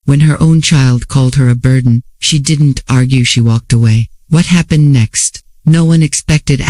When her own child called her a burden, she didn't argue, she walked away. What happened next? No one expected.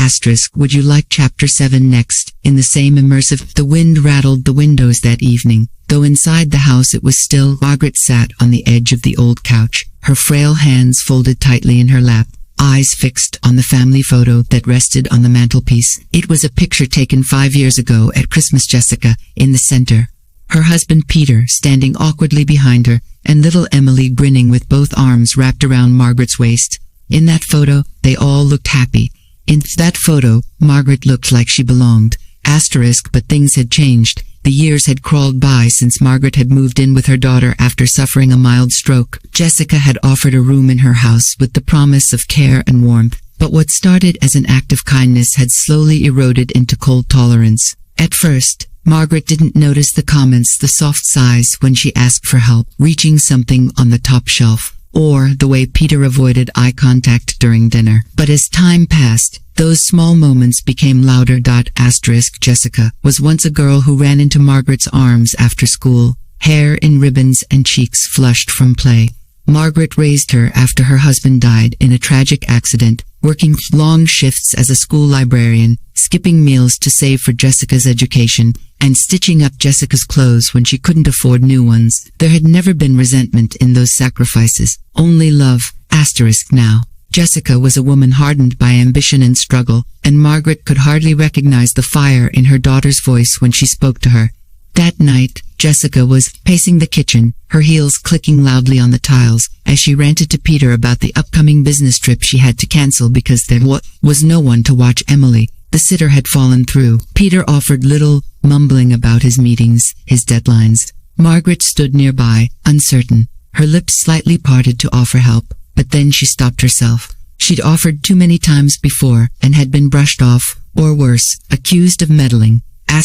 Would you like chapter 7 next? In the same immersive, the wind rattled the windows that evening. Though inside the house it was still, Margaret sat on the edge of the old couch, her frail hands folded tightly in her lap, eyes fixed on the family photo that rested on the mantelpiece. It was a picture taken 5 years ago at Christmas. Jessica, in the center, her husband Peter standing awkwardly behind her, and little Emily grinning with both arms wrapped around Margaret's waist. In that photo, they all looked happy. In that photo, Margaret looked like she belonged. But things had changed. The years had crawled by since Margaret had moved in with her daughter after suffering a mild stroke. Jessica had offered a room in her house with the promise of care and warmth. But what started as an act of kindness had slowly eroded into cold tolerance. At first, Margaret didn't notice the comments, the soft sighs when she asked for help, reaching something on the top shelf, or the way Peter avoided eye contact during dinner. But as time passed, those small moments became louder. Jessica was once a girl who ran into Margaret's arms after school, hair in ribbons and cheeks flushed from play. Margaret raised her after her husband died in a tragic accident, working long shifts as a school librarian, skipping meals to save for Jessica's education, and stitching up Jessica's clothes when she couldn't afford new ones. There had never been resentment in those sacrifices, only love. Now, Jessica was a woman hardened by ambition and struggle, and Margaret could hardly recognize the fire in her daughter's voice when she spoke to her. That night, Jessica was pacing the kitchen, her heels clicking loudly on the tiles, as she ranted to Peter about the upcoming business trip she had to cancel because there was no one to watch Emily. The sitter had fallen through. Peter offered little, mumbling about his meetings, his deadlines. Margaret stood nearby, uncertain, her lips slightly parted to offer help, but then she stopped herself. She'd offered too many times before, and had been brushed off, or worse, accused of meddling. I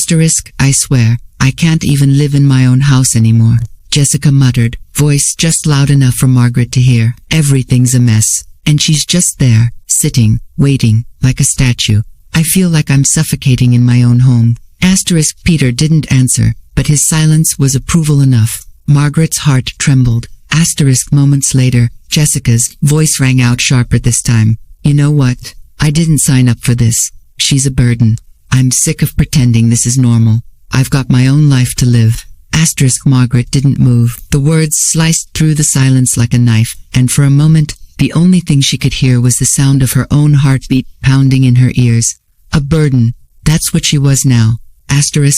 swear, I can't even live in my own house anymore. Jessica muttered, voice just loud enough for Margaret to hear. Everything's a mess, and she's just there, sitting, waiting, like a statue. I feel like I'm suffocating in my own home. Peter didn't answer, but his silence was approval enough. Margaret's heart trembled. Moments later, Jessica's voice rang out sharper this time. You know what? I didn't sign up for this. She's a burden. I'm sick of pretending this is normal. I've got my own life to live. Margaret didn't move. The words sliced through the silence like a knife, and for a moment, the only thing she could hear was the sound of her own heartbeat pounding in her ears. A burden. That's what she was now.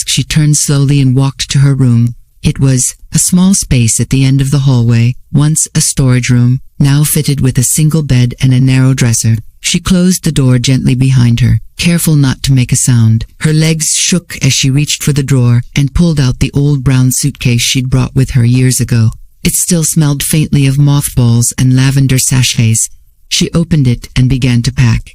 She turned slowly and walked to her room. It was a small space at the end of the hallway, once a storage room, now fitted with a single bed and a narrow dresser. She closed the door gently behind her, careful not to make a sound. Her legs shook as she reached for the drawer and pulled out the old brown suitcase she'd brought with her years ago. It still smelled faintly of mothballs and lavender sachets. She opened it and began to pack.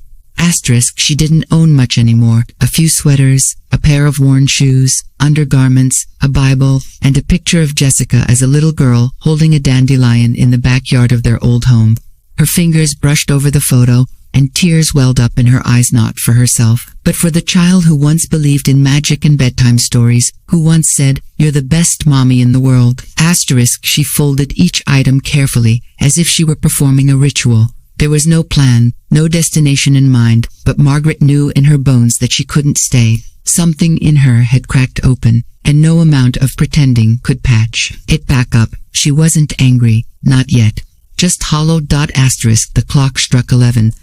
She didn't own much anymore. A few sweaters, a pair of worn shoes, undergarments, a Bible, and a picture of Jessica as a little girl holding a dandelion in the backyard of their old home. Her fingers brushed over the photo, and tears welled up in her eyes, not for herself, but for the child who once believed in magic and bedtime stories, who once said, "You're the best mommy in the world." She folded each item carefully, as if she were performing a ritual. There was no plan, no destination in mind, but Margaret knew in her bones that she couldn't stay. Something in her had cracked open, and no amount of pretending could patch it back up. She wasn't angry, not yet. Just hollow. The clock struck 11.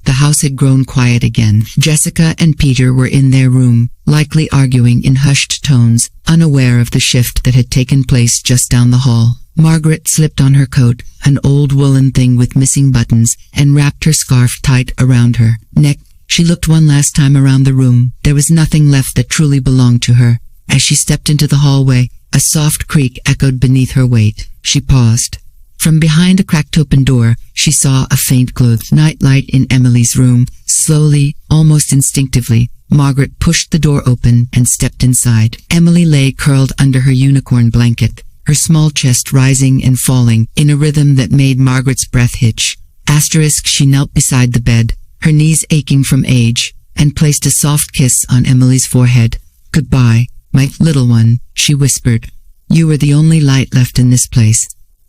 The house had grown quiet again. Jessica and Peter were in their room, likely arguing in hushed tones, unaware of the shift that had taken place just down the hall. Margaret slipped on her coat, an old woolen thing with missing buttons, and wrapped her scarf tight around her neck. She looked one last time around the room. There was nothing left that truly belonged to her. As she stepped into the hallway, a soft creak echoed beneath her weight. She paused. From behind a cracked open door, she saw a faint glow of nightlight in Emily's room. Slowly, almost instinctively, Margaret pushed the door open and stepped inside. Emily lay curled under her unicorn blanket, her small chest rising and falling in a rhythm that made Margaret's breath hitch. She knelt beside the bed, her knees aching from age, and placed a soft kiss on Emily's forehead. "Goodbye, my little one," she whispered. "You were the only light left in this place."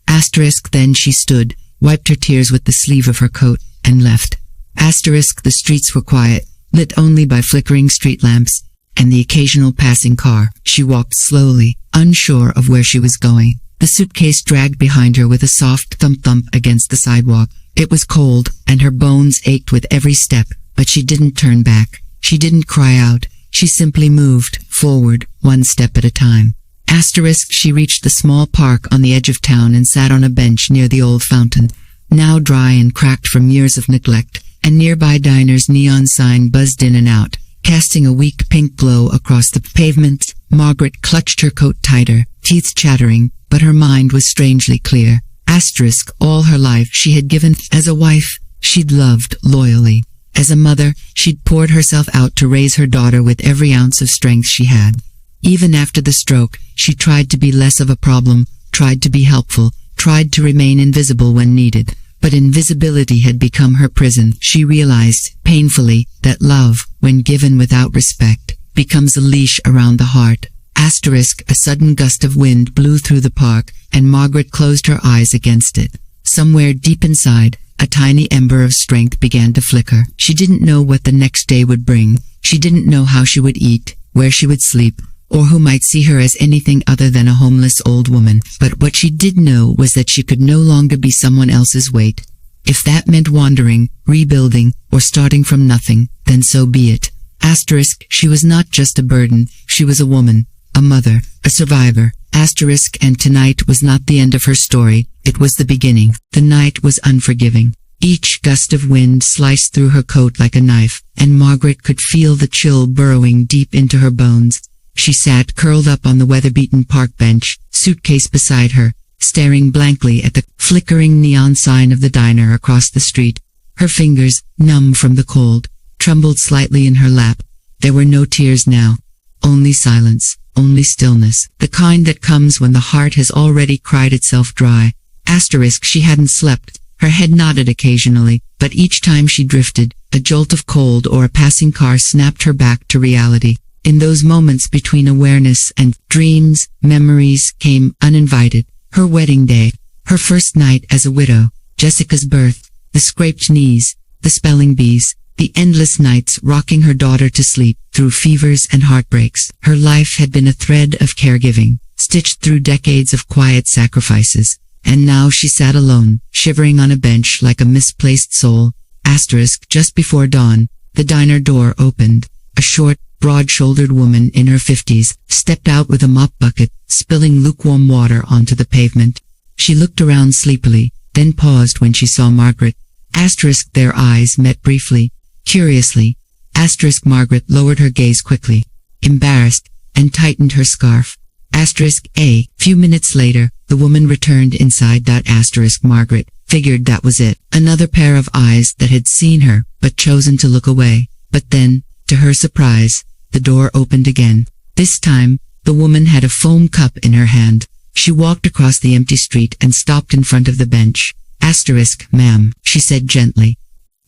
Asterisk then she stood, wiped her tears with the sleeve of her coat, and left. Asterisk the streets were quiet, lit only by flickering street lamps, and the occasional passing car. She walked slowly, unsure of where she was going. The suitcase dragged behind her with a soft thump-thump against the sidewalk. It was cold, and her bones ached with every step, but she didn't turn back. She didn't cry out. She simply moved forward, one step at a time. Asterisk she reached the small park on the edge of town and sat on a bench near the old fountain, now dry and cracked from years of neglect. A nearby diner's neon sign buzzed in and out, casting a weak pink glow across the pavement. Margaret clutched her coat tighter, teeth chattering, but her mind was strangely clear. Asterisk all her life she had given. As a wife, she'd loved loyally. As a mother, she'd poured herself out to raise her daughter with every ounce of strength she had. Even after the stroke, she tried to be less of a problem, tried to be helpful, tried to remain invisible when needed. But invisibility had become her prison. She realized, painfully, that love, when given without respect, becomes a leash around the heart. Asterisk a sudden gust of wind blew through the park, and Margaret closed her eyes against it. Somewhere deep inside, a tiny ember of strength began to flicker. She didn't know what the next day would bring. She didn't know how she would eat, where she would sleep, or who might see her as anything other than a homeless old woman. But what she did know was that she could no longer be someone else's weight. If that meant wandering, rebuilding, or starting from nothing, then so be it. Asterisk she was not just a burden, she was a woman, a mother, a survivor. Asterisk and tonight was not the end of her story, it was the beginning. The night was unforgiving. Each gust of wind sliced through her coat like a knife, and Margaret could feel the chill burrowing deep into her bones. She sat curled up on the weather-beaten park bench, suitcase beside her, staring blankly at the flickering neon sign of the diner across the street. Her fingers, numb from the cold, trembled slightly in her lap. There were no tears now. Only silence, only stillness, the kind that comes when the heart has already cried itself dry. Asterisk she hadn't slept. Her head nodded occasionally, but each time she drifted, a jolt of cold or a passing car snapped her back to reality. In those moments between awareness and dreams, memories came uninvited. Her wedding day, her first night as a widow, Jessica's birth, the scraped knees, the spelling bees, the endless nights rocking her daughter to sleep through fevers and heartbreaks. Her life had been a thread of caregiving, stitched through decades of quiet sacrifices. And now she sat alone, shivering on a bench like a misplaced soul. Asterisk just before dawn, the diner door opened. A short, broad-shouldered woman in her 50s stepped out with a mop bucket, spilling lukewarm water onto the pavement. She looked around sleepily, then paused when she saw Margaret. Asterisk their eyes met briefly, curiously. Asterisk Margaret lowered her gaze quickly, embarrassed, and tightened her scarf. Asterisk a few minutes later, the woman returned inside. Asterisk Margaret figured that was it. Another pair of eyes that had seen her, but chosen to look away. But then, to her surprise, the door opened again. This time, the woman had a foam cup in her hand. She walked across the empty street and stopped in front of the bench. Asterisk, ma'am, she said gently.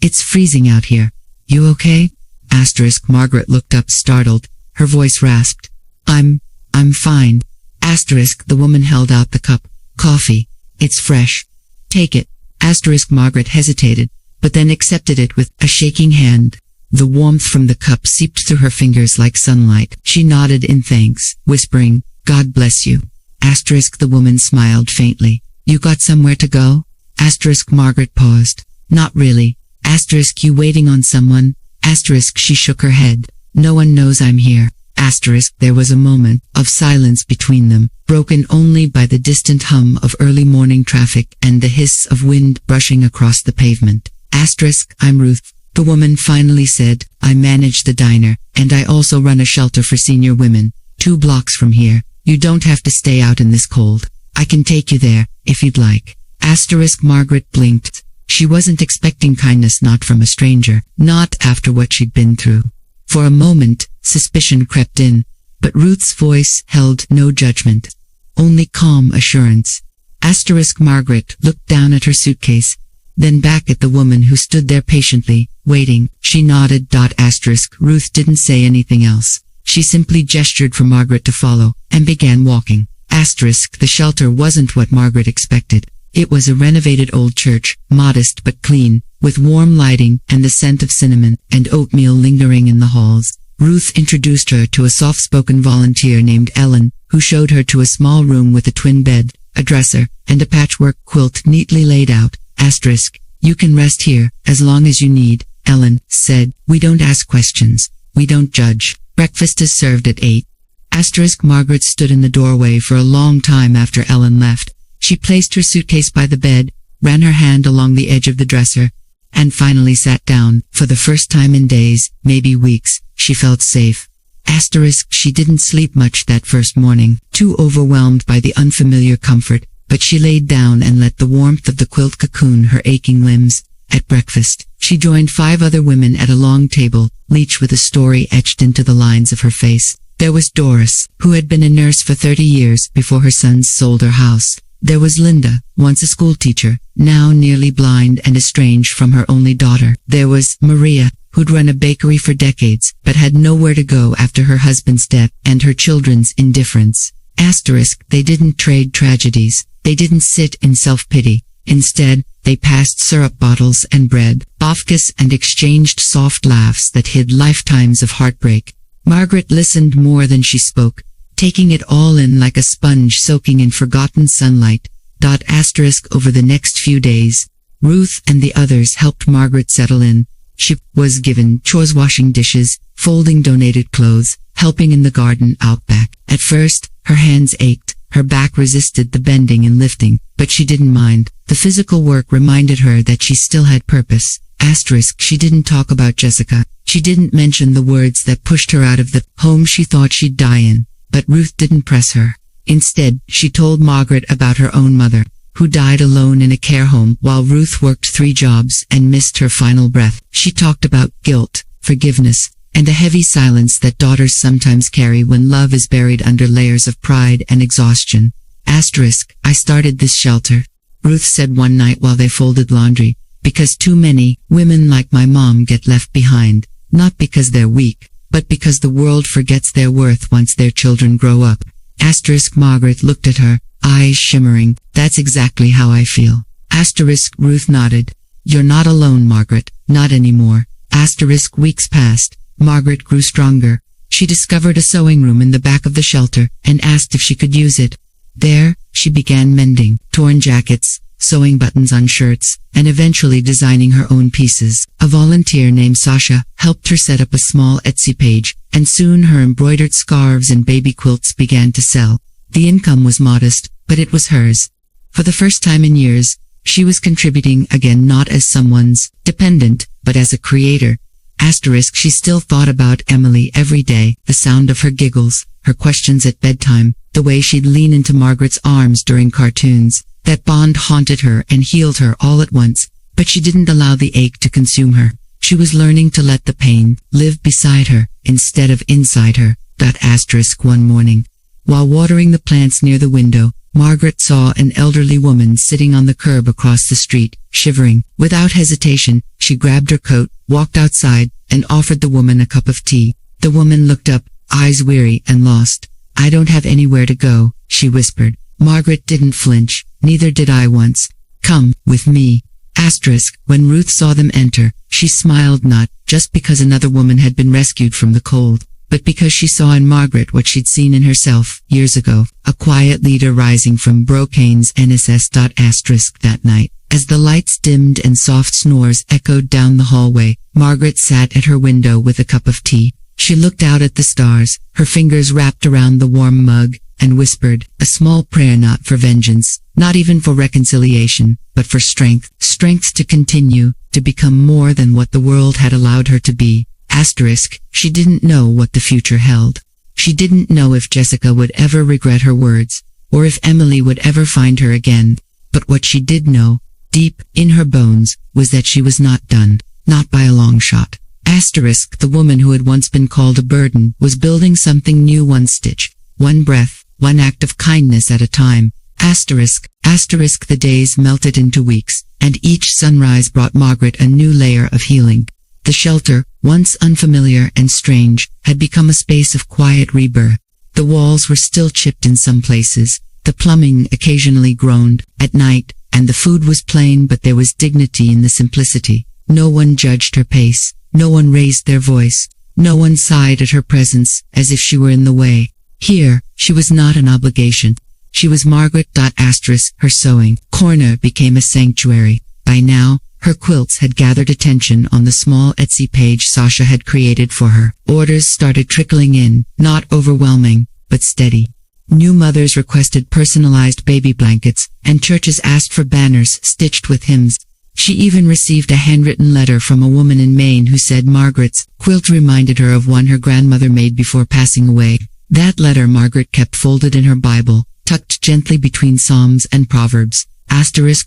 It's freezing out here. You okay? Asterisk Margaret looked up startled. Her voice rasped. I'm fine. Asterisk the woman held out the cup. Coffee. It's fresh. Take it. Asterisk Margaret hesitated, but then accepted it with a shaking hand. The warmth from the cup seeped through her fingers like sunlight. She nodded in thanks, whispering, God bless you. Asterisk the woman smiled faintly. You got somewhere to go? Asterisk Margaret paused. Not really. Asterisk you waiting on someone? Asterisk she shook her head. No one knows I'm here. Asterisk there was a moment of silence between them, broken only by the distant hum of early morning traffic and the hiss of wind brushing across the pavement. Asterisk I'm Ruth. The woman finally said, I manage the diner, and I also run a shelter for senior women, 2 blocks from here. You don't have to stay out in this cold. I can take you there, if you'd like. Asterisk Margaret blinked. She wasn't expecting kindness, not from a stranger, not after what she'd been through. For a moment, suspicion crept in, but Ruth's voice held no judgment, only calm assurance. Asterisk Margaret looked down at her suitcase, then back at the woman who stood there patiently, waiting. She nodded. Asterisk Ruth didn't say anything else. She simply gestured for Margaret to follow, and began walking. Asterisk, the shelter wasn't what Margaret expected. It was a renovated old church, modest but clean, with warm lighting and the scent of cinnamon and oatmeal lingering in the halls. Ruth introduced her to a soft-spoken volunteer named Ellen, who showed her to a small room with a twin bed, a dresser, and a patchwork quilt neatly laid out. Asterisk, you can rest here, as long as you need, Ellen said. We don't ask questions. We don't judge. Breakfast is served at 8. Asterisk, Margaret stood in the doorway for a long time after Ellen left. She placed her suitcase by the bed, ran her hand along the edge of the dresser, and finally sat down. For the first time in days, maybe weeks, she felt safe. Asterisk, she didn't sleep much that first morning, too overwhelmed by the unfamiliar comfort, but she laid down and let the warmth of the quilt cocoon her aching limbs. At breakfast, she joined 5 other women at a long table, each with a story etched into the lines of her face. There was Doris, who had been a nurse for 30 years before her sons sold her house. There was Linda, once a schoolteacher, now nearly blind and estranged from her only daughter. There was Maria, who'd run a bakery for decades, but had nowhere to go after her husband's death and her children's indifference. Asterisk, they didn't trade tragedies. They didn't sit in self-pity. Instead, they passed syrup bottles and bread, bafkas, and exchanged soft laughs that hid lifetimes of heartbreak. Margaret listened more than she spoke, taking it all in like a sponge soaking in forgotten sunlight. Asterisk, over the next few days, Ruth and the others helped Margaret settle in. She was given chores, washing dishes, folding donated clothes, helping in the garden out back. At first, her hands ached, her back resisted the bending and lifting, but she didn't mind. The physical work reminded her that she still had purpose. Asterisk, she didn't talk about Jessica. She didn't mention the words that pushed her out of the home she thought she'd die in. But Ruth didn't press her. Instead, she told Margaret about her own mother, who died alone in a care home while Ruth worked 3 jobs and missed her final breath. She talked about guilt, forgiveness, and the heavy silence that daughters sometimes carry when love is buried under layers of pride and exhaustion. Asterisk, I started this shelter, Ruth said one night while they folded laundry, because too many women like my mom get left behind, not because they're weak, but because the world forgets their worth once their children grow up. Asterisk, Margaret looked at her, eyes shimmering. That's exactly how I feel. Asterisk, Ruth nodded. You're not alone, Margaret, not anymore. Asterisk, weeks passed. Margaret grew stronger. She discovered a sewing room in the back of the shelter and asked if she could use it. There, she began mending torn jackets, sewing buttons on shirts, and eventually designing her own pieces. A volunteer named Sasha helped her set up a small Etsy page, and soon her embroidered scarves and baby quilts began to sell. The income was modest, but it was hers. For the first time in years, she was contributing again, not as someone's dependent, but as a creator. Asterisk, she still thought about Emily every day, the sound of her giggles, her questions at bedtime, the way she'd lean into Margaret's arms during cartoons. That bond haunted her and healed her all at once, but she didn't allow the ache to consume her. She was learning to let the pain live beside her, instead of inside her. Asterisk, one morning, while watering the plants near the window, Margaret saw an elderly woman sitting on the curb across the street, shivering. Without hesitation, she grabbed her coat, walked outside, and offered the woman a cup of tea. The woman looked up, eyes weary and lost. I don't have anywhere to go, she whispered. Margaret didn't flinch. Neither did I once. Come with me. Asterisk, when Ruth saw them enter, she smiled, not just because another woman had been rescued from the cold, but because she saw in Margaret what she'd seen in herself years ago, a quiet leader rising from Brocane's NSS. Asterisk, that night, as the lights dimmed and soft snores echoed down the hallway, Margaret sat at her window with a cup of tea. She looked out at the stars, her fingers wrapped around the warm mug, and whispered, a small prayer, not for vengeance, not even for reconciliation, but for strength. Strength to continue, to become more than what the world had allowed her to be. Asterisk, she didn't know what the future held. She didn't know if Jessica would ever regret her words, or if Emily would ever find her again. But what she did know, deep in her bones, was that she was not done, not by a long shot. Asterisk, the woman who had once been called a burden, was building something new, one stitch, one breath, one act of kindness at a time. Asterisk, the days melted into weeks, and each sunrise brought Margaret a new layer of healing. The shelter, once unfamiliar and strange, had become a space of quiet rebirth. The walls were still chipped in some places, the plumbing occasionally groaned at night, and the food was plain, but there was dignity in the simplicity. No one judged her pace, no one raised their voice, no one sighed at her presence as if she were in the way. Here, she was not an obligation. She was Margaret. Her sewing corner became a sanctuary. By now, her quilts had gathered attention on the small Etsy page Sasha had created for her. Orders started trickling in, not overwhelming, but steady. New mothers requested personalized baby blankets, and churches asked for banners stitched with hymns. She even received a handwritten letter from a woman in Maine who said Margaret's quilt reminded her of one her grandmother made before passing away. That letter Margaret kept folded in her Bible, tucked gently between Psalms and Proverbs.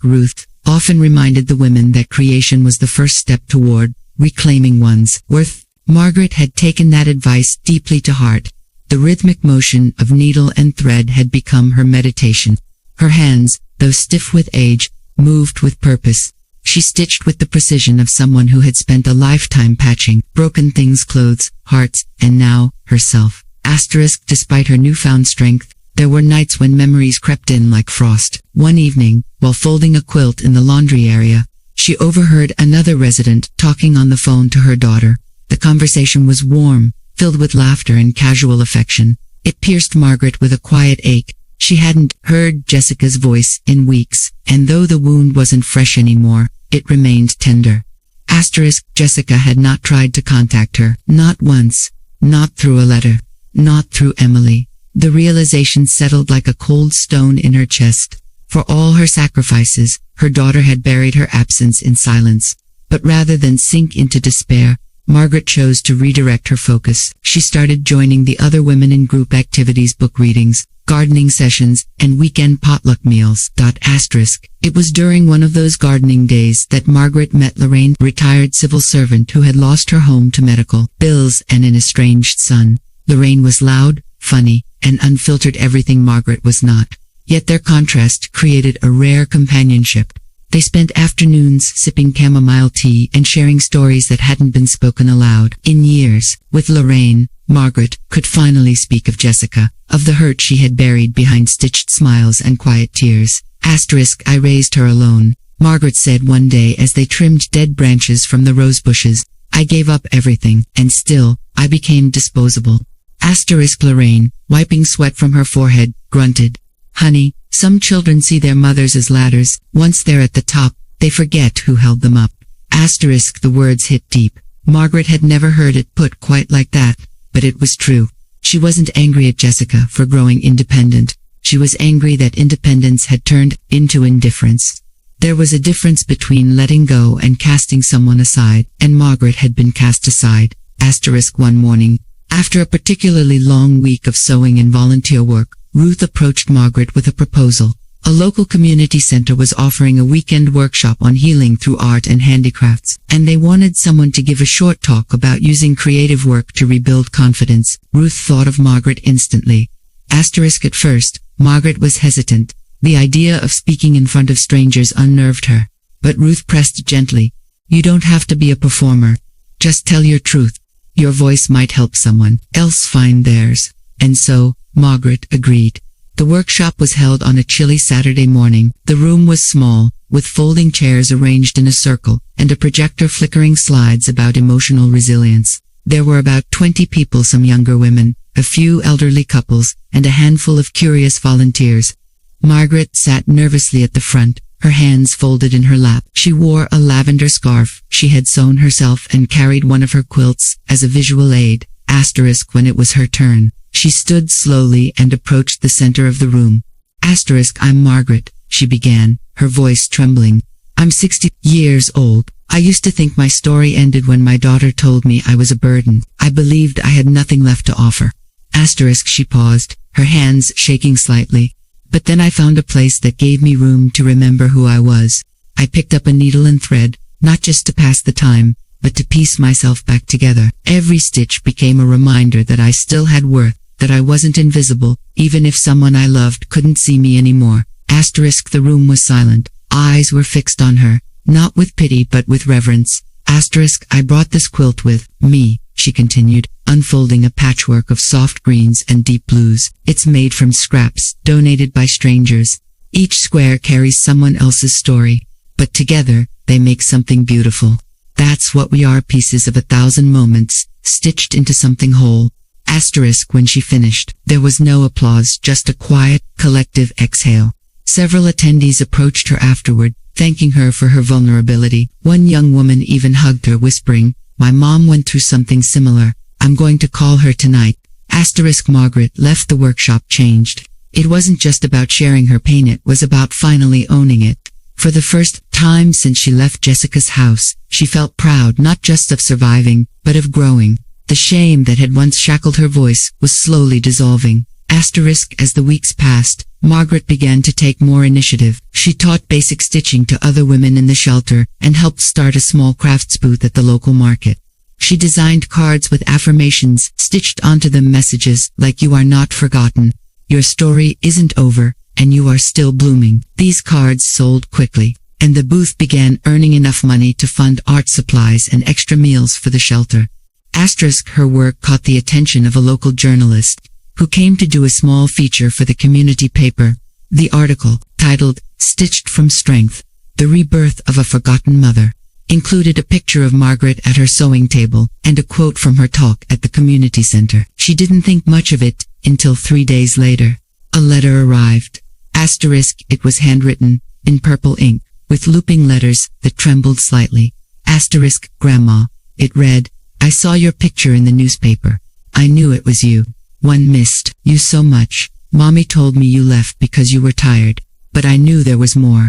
Ruth often reminded the women that creation was the first step toward reclaiming one's worth. Margaret had taken that advice deeply to heart. The rhythmic motion of needle and thread had become her meditation. Her hands, though stiff with age, moved with purpose. She stitched with the precision of someone who had spent a lifetime patching broken things, clothes, hearts, and now, herself. Despite her newfound strength, there were nights when memories crept in like frost. One evening, while folding a quilt in the laundry area, she overheard another resident talking on the phone to her daughter. The conversation was warm, filled with laughter and casual affection. It pierced Margaret with a quiet ache. She hadn't heard Jessica's voice in weeks, and though the wound wasn't fresh anymore, it remained tender. Jessica had not tried to contact her, not once, not through a letter, not through Emily. The realization settled like a cold stone in her chest. For all her sacrifices, her daughter had buried her absence in silence. But rather than sink into despair, Margaret chose to redirect her focus. She started joining the other women in group activities, book readings, gardening sessions, and weekend potluck meals. It was during one of those gardening days that Margaret met Lorraine, retired civil servant who had lost her home to medical bills and an estranged son. Lorraine was loud, funny, and unfiltered, everything Margaret was not. Yet their contrast created a rare companionship. They spent afternoons sipping chamomile tea and sharing stories that hadn't been spoken aloud in years. With Lorraine, Margaret could finally speak of Jessica, of the hurt she had buried behind stitched smiles and quiet tears. I raised her alone, Margaret said one day as they trimmed dead branches from the rose bushes. I gave up everything, and still, I became disposable. Lorraine, wiping sweat from her forehead, grunted. Honey, some children see their mothers as ladders. Once they're at the top, they forget who held them up. The words hit deep. Margaret had never heard it put quite like that, but it was true. She wasn't angry at Jessica for growing independent. She was angry that independence had turned into indifference. There was a difference between letting go and casting someone aside, and Margaret had been cast aside. One morning, after a particularly long week of sewing and volunteer work, Ruth approached Margaret with a proposal. A local community center was offering a weekend workshop on healing through art and handicrafts, and they wanted someone to give a short talk about using creative work to rebuild confidence. Ruth thought of Margaret instantly. At first, Margaret was hesitant. The idea of speaking in front of strangers unnerved her. But Ruth pressed gently. You don't have to be a performer. Just tell your truth. Your voice might help someone else find theirs. And so, Margaret agreed. The workshop was held on a chilly Saturday morning. The room was small, with folding chairs arranged in a circle, and a projector flickering slides about emotional resilience. There were about 20 people, some younger women, a few elderly couples, and a handful of curious volunteers. Margaret sat nervously at the front, her hands folded in her lap. She wore a lavender scarf she had sewn herself and carried one of her quilts as a visual aid. When it was her turn, she stood slowly and approached the center of the room. I'm Margaret, she began, her voice trembling. I'm 60 years old. I used to think my story ended when my daughter told me I was a burden. I believed I had nothing left to offer. She paused, her hands shaking slightly. But then I found a place that gave me room to remember who I was. I picked up a needle and thread, not just to pass the time, but to piece myself back together. Every stitch became a reminder that I still had worth, that I wasn't invisible, even if someone I loved couldn't see me anymore. The room was silent. Eyes were fixed on her, not with pity but with reverence. I brought this quilt with me, she continued, unfolding a patchwork of soft greens and deep blues. It's made from scraps, donated by strangers. Each square carries someone else's story, but together, they make something beautiful. That's what we are, pieces of 1,000 moments, stitched into something whole. Asterisk. When she finished, there was no applause, just a quiet, collective exhale. Several attendees approached her afterward, thanking her for her vulnerability. One young woman even hugged her, whispering, "My mom went through something similar. I'm going to call her tonight." Asterisk. Margaret left the workshop changed. It wasn't just about sharing her pain, it was about finally owning it. For the first time since she left Jessica's house, she felt proud not just of surviving, but of growing. The shame that had once shackled her voice was slowly dissolving. Asterisk. As the weeks passed, Margaret began to take more initiative. She taught basic stitching to other women in the shelter and helped start a small crafts booth at the local market. She designed cards with affirmations, stitched onto them messages like "You are not forgotten," "Your story isn't over," and "You are still blooming." These cards sold quickly, and the booth began earning enough money to fund art supplies and extra meals for the shelter. Asterisk. Her work caught the attention of a local journalist, who came to do a small feature for the community paper. The article, titled "Stitched from Strength: The Rebirth of a Forgotten Mother," included a picture of Margaret at her sewing table and a quote from her talk at the community center. She didn't think much of it until 3 days later. A letter arrived. Asterisk. It was handwritten, in purple ink, with looping letters that trembled slightly. Asterisk. Grandma. It read, "I saw your picture in the newspaper. I knew it was you. One missed you so much. Mommy told me you left because you were tired, but I knew there was more.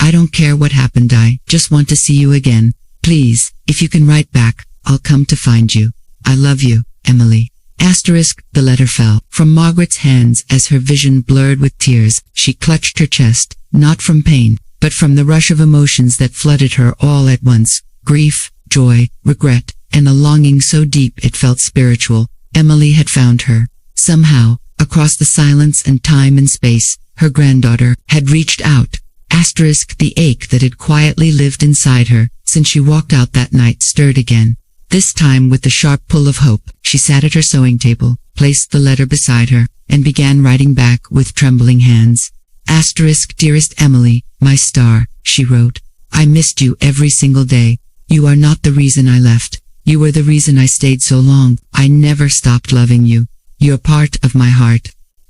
I don't care what happened, I just want to see you again. Please, if you can write back, I'll come to find you. I love you, Emily." Asterisk. The letter fell from Margaret's hands as her vision blurred with tears. She clutched her chest, not from pain, but from the rush of emotions that flooded her all at once. Grief, joy, regret, and a longing so deep it felt spiritual. Emily had found her. Somehow, across the silence and time and space, her granddaughter had reached out. Asterisk. The ache that had quietly lived inside her since she walked out that night stirred again. This time with the sharp pull of hope, she sat at her sewing table, placed the letter beside her, and began writing back with trembling hands. Asterisk. "Dearest Emily, my star," she wrote. "I missed you every single day. You are not the reason I left. You were the reason I stayed so long. I never stopped loving you. You're part of my heart.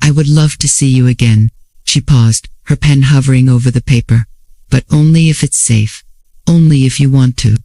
I would love to see you again." She paused, her pen hovering over the paper. "But only if it's safe. Only if you want to.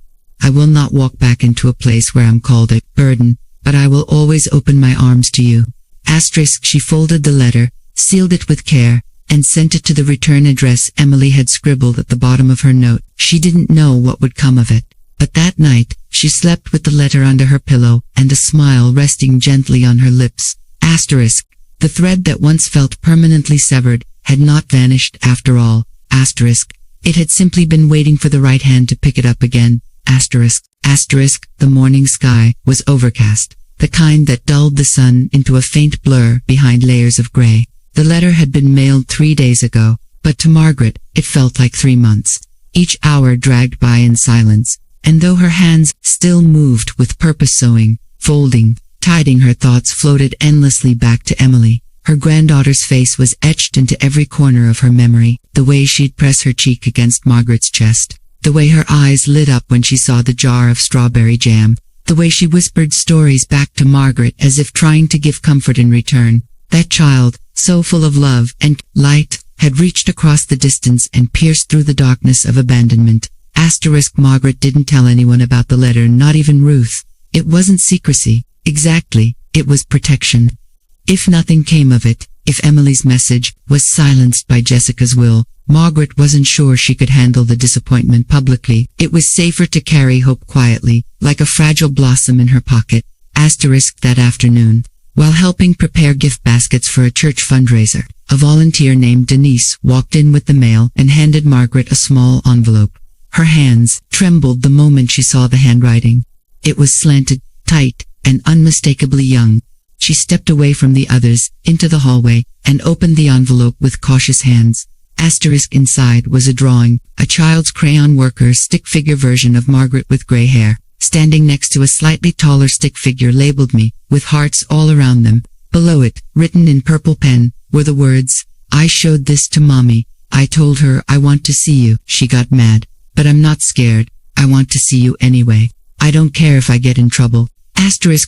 I will not walk back into a place where I'm called a burden, but I will always open my arms to you." Asterisk. She folded the letter, sealed it with care, and sent it to the return address Emily had scribbled at the bottom of her note. She didn't know what would come of it, but that night, she slept with the letter under her pillow and a smile resting gently on her lips. Asterisk. The thread that once felt permanently severed had not vanished after all. Asterisk. It had simply been waiting for the right hand to pick it up again. Asterisk. Asterisk. The morning sky was overcast, the kind that dulled the sun into a faint blur behind layers of gray. The letter had been mailed 3 days ago, but to Margaret, it felt like 3 months. Each hour dragged by in silence, and though her hands still moved with purpose, sewing, folding, tidying, her thoughts floated endlessly back to Emily. Her granddaughter's face was etched into every corner of her memory, the way she'd press her cheek against Margaret's chest, the way her eyes lit up when she saw the jar of strawberry jam, the way she whispered stories back to Margaret as if trying to give comfort in return. That child, so full of love and light, had reached across the distance and pierced through the darkness of abandonment. Asterisk. Margaret didn't tell anyone about the letter, not even Ruth. It wasn't secrecy, exactly, it was protection. If nothing came of it, if Emily's message was silenced by Jessica's will, Margaret wasn't sure she could handle the disappointment publicly. It was safer to carry hope quietly, like a fragile blossom in her pocket. Asterisk. That afternoon, while helping prepare gift baskets for a church fundraiser, a volunteer named Denise walked in with the mail and handed Margaret a small envelope. Her hands trembled the moment she saw the handwriting. It was slanted, tight, and unmistakably young. She stepped away from the others, into the hallway, and opened the envelope with cautious hands. Asterisk. Inside was a drawing, a child's crayon worker stick figure version of Margaret with gray hair, standing next to a slightly taller stick figure labeled me, with hearts all around them. Below it, written in purple pen, were the words, "I showed this to Mommy. I told her I want to see you." She got mad. "But I'm not scared. I want to see you anyway. I don't care if I get in trouble."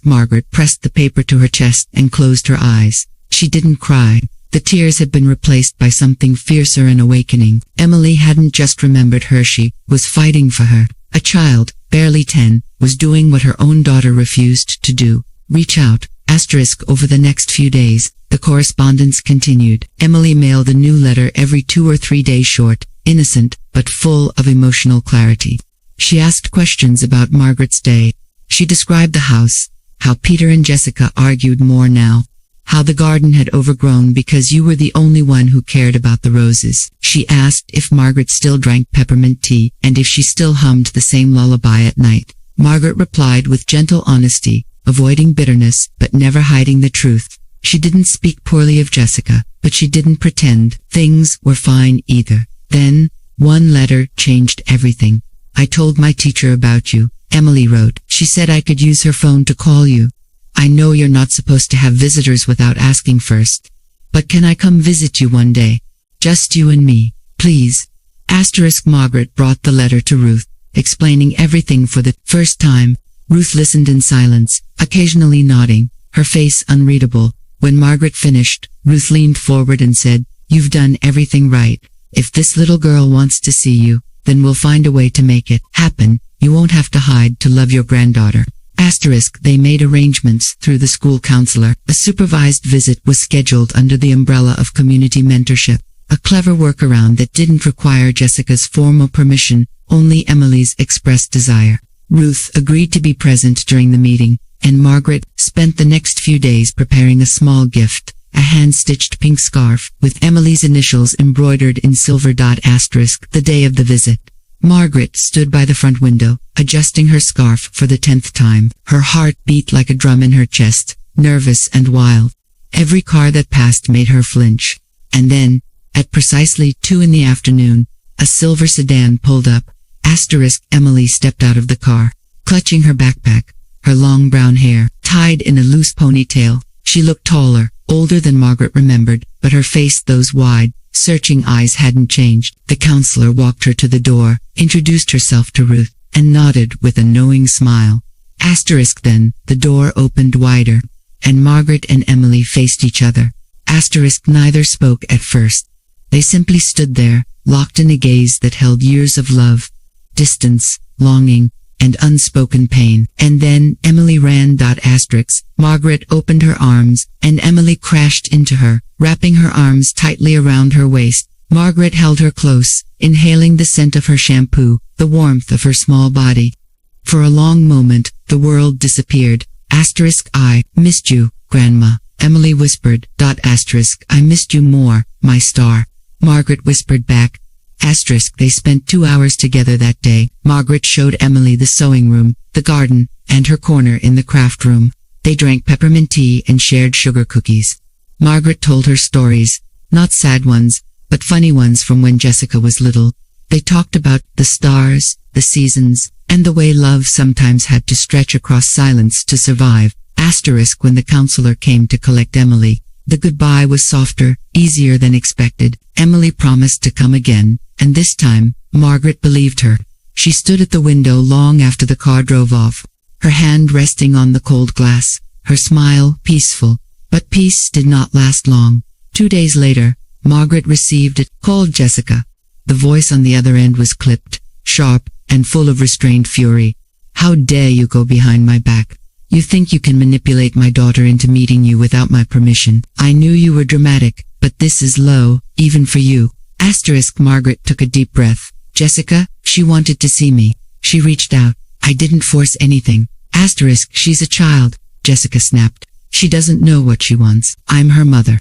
Margaret pressed the paper to her chest and closed her eyes. She didn't cry. The tears had been replaced by something fiercer and awakening. Emily hadn't just remembered her, she was fighting for her. A child, barely 10, was doing what her own daughter refused to do. Reach out. Over the next few days, the correspondence continued. Emily mailed a new letter every 2 or 3 days, short, innocent, but full of emotional clarity. She asked questions about Margaret's day. She described the house, how Peter and Jessica argued more now, how the garden had overgrown because you were the only one who cared about the roses. She asked if Margaret still drank peppermint tea, and if she still hummed the same lullaby at night. Margaret replied with gentle honesty, avoiding bitterness, but never hiding the truth. She didn't speak poorly of Jessica, but she didn't pretend things were fine either. Then, one letter changed everything. "I told my teacher about you," Emily wrote. "She said I could use her phone to call you. I know you're not supposed to have visitors without asking first. But can I come visit you one day? Just you and me, please?" Margaret brought the letter to Ruth, explaining everything for the first time. Ruth listened in silence, occasionally nodding, her face unreadable. When Margaret finished, Ruth leaned forward and said, "You've done everything right. If this little girl wants to see you, then we'll find a way to make it happen. You won't have to hide to love your granddaughter." They made arrangements through the school counselor. A supervised visit was scheduled under the umbrella of community mentorship, a clever workaround that didn't require Jessica's formal permission, only Emily's expressed desire. Ruth agreed to be present during the meeting, and Margaret spent the next few days preparing a small gift, a hand-stitched pink scarf with Emily's initials embroidered in silver. The day of the visit, Margaret stood by the front window, adjusting her scarf for the 10th time. Her heart beat like a drum in her chest, nervous and wild. Every car that passed made her flinch. And then, at precisely 2 in the afternoon, a silver sedan pulled up. Emily stepped out of the car, clutching her backpack, her long brown hair tied in a loose ponytail. She looked taller, older than Margaret remembered, but her face, those wide, searching eyes, hadn't changed. The counselor walked her to the door, introduced herself to Ruth, and nodded with a knowing smile. Then, the door opened wider, and Margaret and Emily faced each other. Neither spoke at first. They simply stood there, locked in a gaze that held years of love, distance, longing, and unspoken pain. And then, Emily ran. Margaret opened her arms, and Emily crashed into her, wrapping her arms tightly around her waist. Margaret held her close, inhaling the scent of her shampoo, the warmth of her small body. For a long moment, the world disappeared. "I missed you, Grandma," Emily whispered. "I missed you more, my star," Margaret whispered back. They spent 2 hours together that day. Margaret showed Emily the sewing room, the garden, and her corner in the craft room. They drank peppermint tea and shared sugar cookies. Margaret told her stories, not sad ones, but funny ones from when Jessica was little. They talked about the stars, the seasons, and the way love sometimes had to stretch across silence to survive. When the counselor came to collect Emily, the goodbye was softer, easier than expected. Emily promised to come again, and this time, Margaret believed her. She stood at the window long after the car drove off, her hand resting on the cold glass, her smile peaceful. But peace did not last long. 2 days later, Margaret received a call. Jessica. The voice on the other end was clipped, sharp, and full of restrained fury. "How dare you go behind my back? You think you can manipulate my daughter into meeting you without my permission. I knew you were dramatic, but this is low, even for you." Margaret took a deep breath. "Jessica, she wanted to see me. She reached out. I didn't force anything." "She's a child," Jessica snapped. "She doesn't know what she wants. I'm her mother."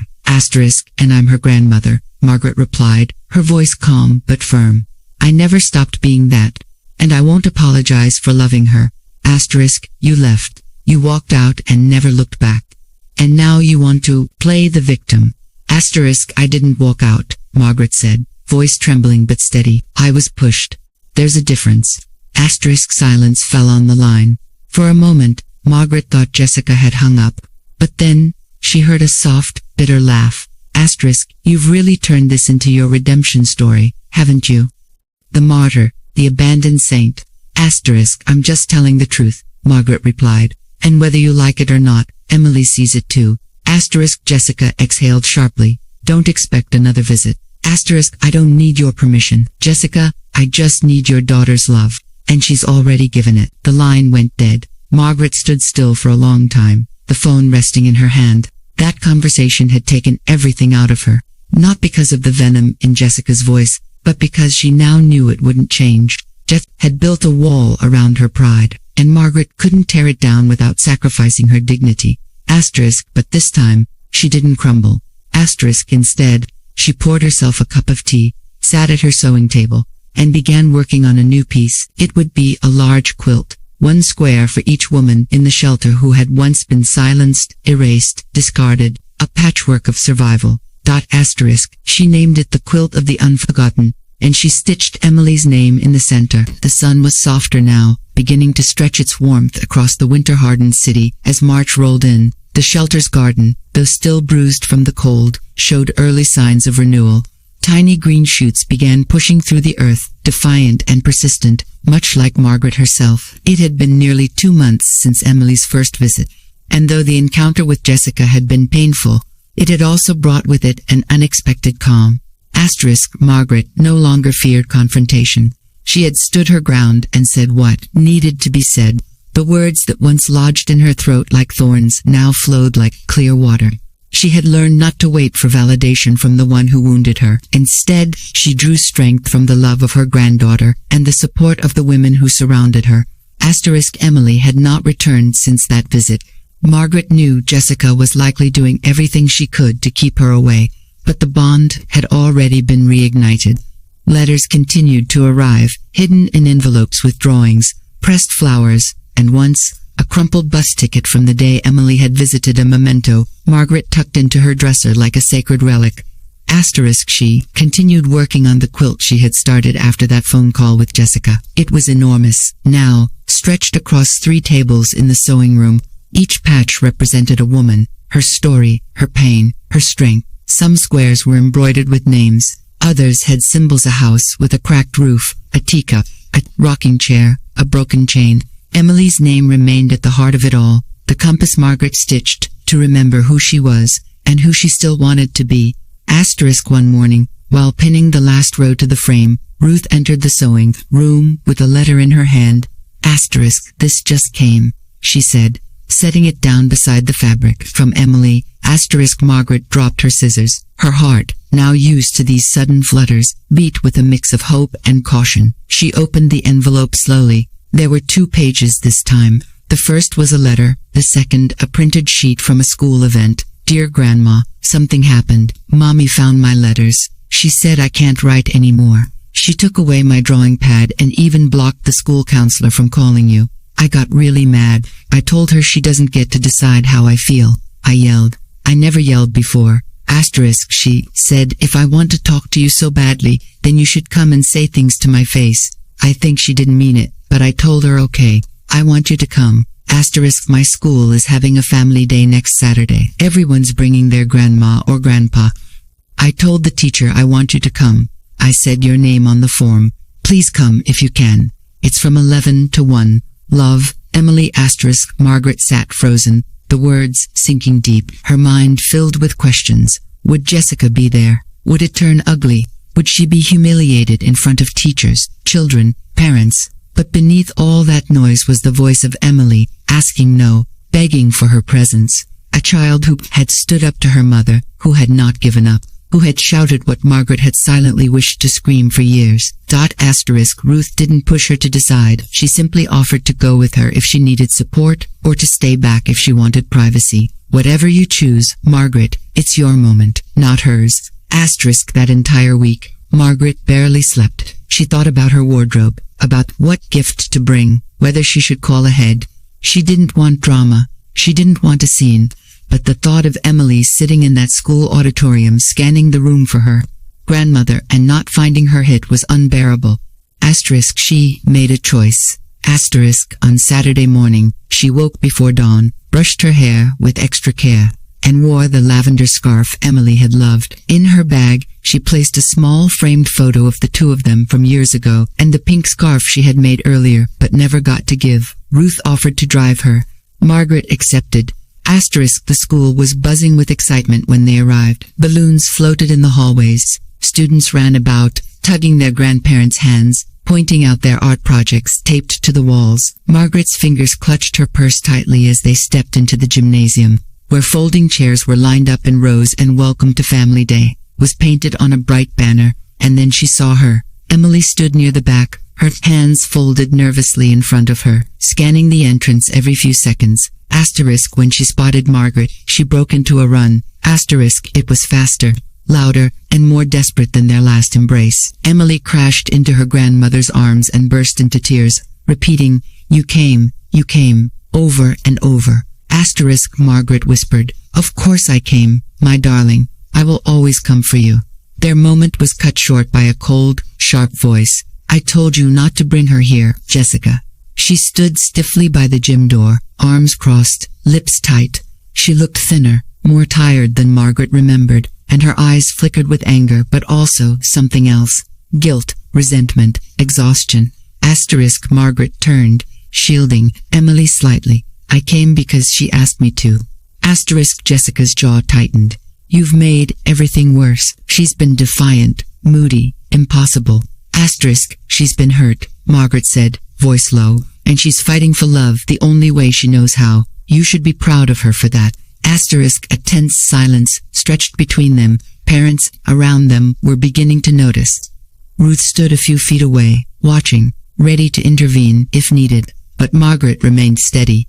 "And I'm her grandmother," Margaret replied, her voice calm but firm. "I never stopped being that. And I won't apologize for loving her." "You left. You walked out and never looked back. And now you want to play the victim." "I didn't walk out," Margaret said, voice trembling but steady. "I was pushed. There's a difference. Silence fell on the line. For a moment, Margaret thought Jessica had hung up. But then, she heard a soft, bitter laugh. You've really turned this into your redemption story, haven't you? The martyr, the abandoned saint. I'm just telling the truth, Margaret replied. And whether you like it or not, Emily sees it too. Jessica exhaled sharply. Don't expect another visit. I don't need your permission. Jessica, I just need your daughter's love. And she's already given it. The line went dead. Margaret stood still for a long time, the phone resting in her hand. That conversation had taken everything out of her. Not because of the venom in Jessica's voice, but because she now knew it wouldn't change. Jess had built a wall around her pride, and Margaret couldn't tear it down without sacrificing her dignity. But this time, she didn't crumble. Instead, she poured herself a cup of tea, sat at her sewing table, and began working on a new piece. It would be a large quilt, one square for each woman in the shelter who had once been silenced, erased, discarded, a patchwork of survival. She named it the Quilt of the Unforgotten, and she stitched Emily's name in the center. The sun was softer now, beginning to stretch its warmth across the winter-hardened city as March rolled in. The shelter's garden, though still bruised from the cold, showed early signs of renewal. Tiny green shoots began pushing through the earth, defiant and persistent, much like Margaret herself. It had been nearly 2 months since Emily's first visit, and though the encounter with Jessica had been painful, it had also brought with it an unexpected calm. Margaret no longer feared confrontation. She had stood her ground and said what needed to be said. The words that once lodged in her throat like thorns now flowed like clear water. She had learned not to wait for validation from the one who wounded her. Instead, she drew strength from the love of her granddaughter and the support of the women who surrounded her. Emily had not returned since that visit. Margaret knew Jessica was likely doing everything she could to keep her away, but the bond had already been reignited. Letters continued to arrive, hidden in envelopes with drawings, pressed flowers, and once, a crumpled bus ticket from the day Emily had visited, a memento Margaret tucked into her dresser like a sacred relic. She continued working on the quilt she had started after that phone call with Jessica. It was enormous, now, stretched across 3 tables in the sewing room. Each patch represented a woman, her story, her pain, her strength. Some squares were embroidered with names, others had symbols: a house with a cracked roof, a teacup, a rocking chair, a broken chain. Emily's name remained at the heart of it all, the compass Margaret stitched to remember who she was, and who she still wanted to be. One morning, while pinning the last row to the frame, Ruth entered the sewing room with a letter in her hand. This just came, she said, setting it down beside the fabric. From Emily. Margaret dropped her scissors. Her heart, now used to these sudden flutters, beat with a mix of hope and caution. She opened the envelope slowly. There were 2 pages this time. The first was a letter, the second a printed sheet from a school event. Dear Grandma, something happened. Mommy found my letters. She said I can't write anymore. She took away my drawing pad and even blocked the school counselor from calling you. I got really mad. I told her she doesn't get to decide how I feel. I yelled. I never yelled before. She said, if I want to talk to you so badly, then you should come and say things to my face. I think she didn't mean it, but I told her okay. I want you to come. My school is having a family day next Saturday. Everyone's bringing their grandma or grandpa. I told the teacher I want you to come. I said your name on the form. Please come if you can. It's from 11 to 1. Love, Emily. Margaret sat frozen, the words sinking deep, her mind filled with questions. Would Jessica be there? Would it turn ugly? Would she be humiliated in front of teachers, children, parents? But beneath all that noise was the voice of Emily, asking no, begging for her presence. A child who had stood up to her mother, who had not given up, who had shouted what Margaret had silently wished to scream for years. Ruth didn't push her to decide. She simply offered to go with her if she needed support, or to stay back if she wanted privacy. Whatever you choose, Margaret, it's your moment, not hers. That entire week, Margaret barely slept. She thought about her wardrobe, about what gift to bring, whether she should call ahead. She didn't want drama. She didn't want a scene. But the thought of Emily sitting in that school auditorium scanning the room for her grandmother and not finding her hit was unbearable. Asterisk she made a choice. Asterisk on Saturday morning, she woke before dawn, brushed her hair with extra care, and wore the lavender scarf Emily had loved. In her bag, she placed a small framed photo of the two of them from years ago, and the pink scarf she had made earlier but never got to give. Ruth offered to drive her. Margaret accepted. Asterisk the school was buzzing with excitement when they arrived. Balloons floated in the hallways. Students ran about, tugging their grandparents' hands, pointing out their art projects taped to the walls. Margaret's fingers clutched her purse tightly as they stepped into the gymnasium, where folding chairs were lined up in rows and "Welcome to Family Day" was painted on a bright banner. And then she saw her. Emily stood near the back, her hands folded nervously in front of her, scanning the entrance every few seconds. Asterisk when she spotted Margaret, she broke into a run. Asterisk it was faster, louder, and more desperate than their last embrace. Emily crashed into her grandmother's arms and burst into tears, repeating, you came, over and over. Asterisk Margaret whispered, "Of course I came, my darling. I will always come for you." Their moment was cut short by a cold, sharp voice. "I told you not to bring her here, Jessica." She stood stiffly by the gym door, arms crossed, lips tight. She looked thinner, more tired than Margaret remembered, and her eyes flickered with anger but also something else. Guilt, resentment, exhaustion. Asterisk Margaret turned, shielding Emily slightly. "I came because she asked me to." Asterisk Jessica's jaw tightened. "You've made everything worse. She's been defiant, moody, impossible." Asterisk, "She's been hurt," Margaret said, voice low, "and she's fighting for love the only way she knows how. You should be proud of her for that." Asterisk a tense silence stretched between them. Parents around them were beginning to notice. Ruth stood a few feet away, watching, ready to intervene if needed, but Margaret remained steady.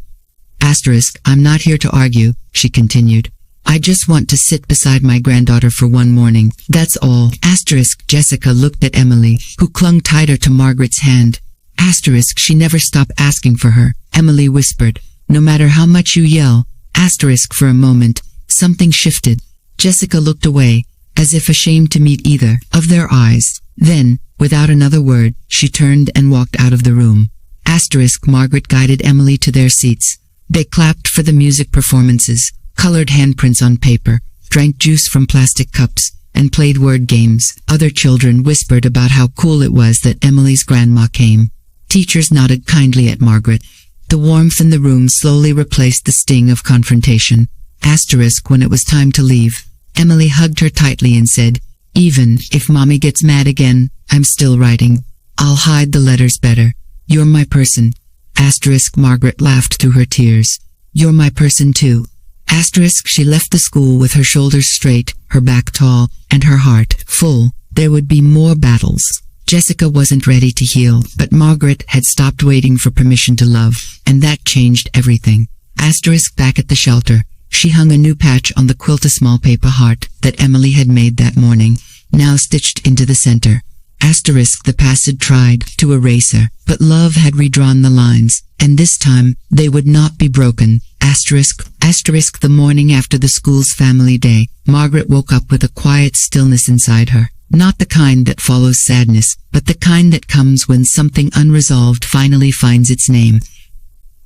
Asterisk, "I'm not here to argue," she continued. "I just want to sit beside my granddaughter for one morning, that's all." Asterisk Jessica looked at Emily, who clung tighter to Margaret's hand. Asterisk she never stopped asking for her. Emily whispered, "No matter how much you yell." Asterisk for a moment, something shifted. Jessica looked away, as if ashamed to meet either of their eyes. Then, without another word, she turned and walked out of the room. Asterisk Margaret guided Emily to their seats. They clapped for the music performances, colored handprints on paper, drank juice from plastic cups, and played word games. Other children whispered about how cool it was that Emily's grandma came. Teachers nodded kindly at Margaret. The warmth in the room slowly replaced the sting of confrontation. Asterisk when it was time to leave, Emily hugged her tightly and said, "Even if Mommy gets mad again, I'm still writing. I'll hide the letters better. You're my person." Asterisk Margaret laughed through her tears. "You're my person too." Asterisk she left the school with her shoulders straight, her back tall, and her heart full. There would be more battles. Jessica wasn't ready to heal, but Margaret had stopped waiting for permission to love, and that changed everything. Asterisk back at the shelter, she hung a new patch on the quilt, a small paper heart that Emily had made that morning, now stitched into the center. Asterisk the past had tried to erase her, but love had redrawn the lines, and this time they would not be broken. Asterisk the morning after the school's family day, Margaret woke up with a quiet stillness inside her. Not the kind that follows sadness, but the kind that comes when something unresolved finally finds its name.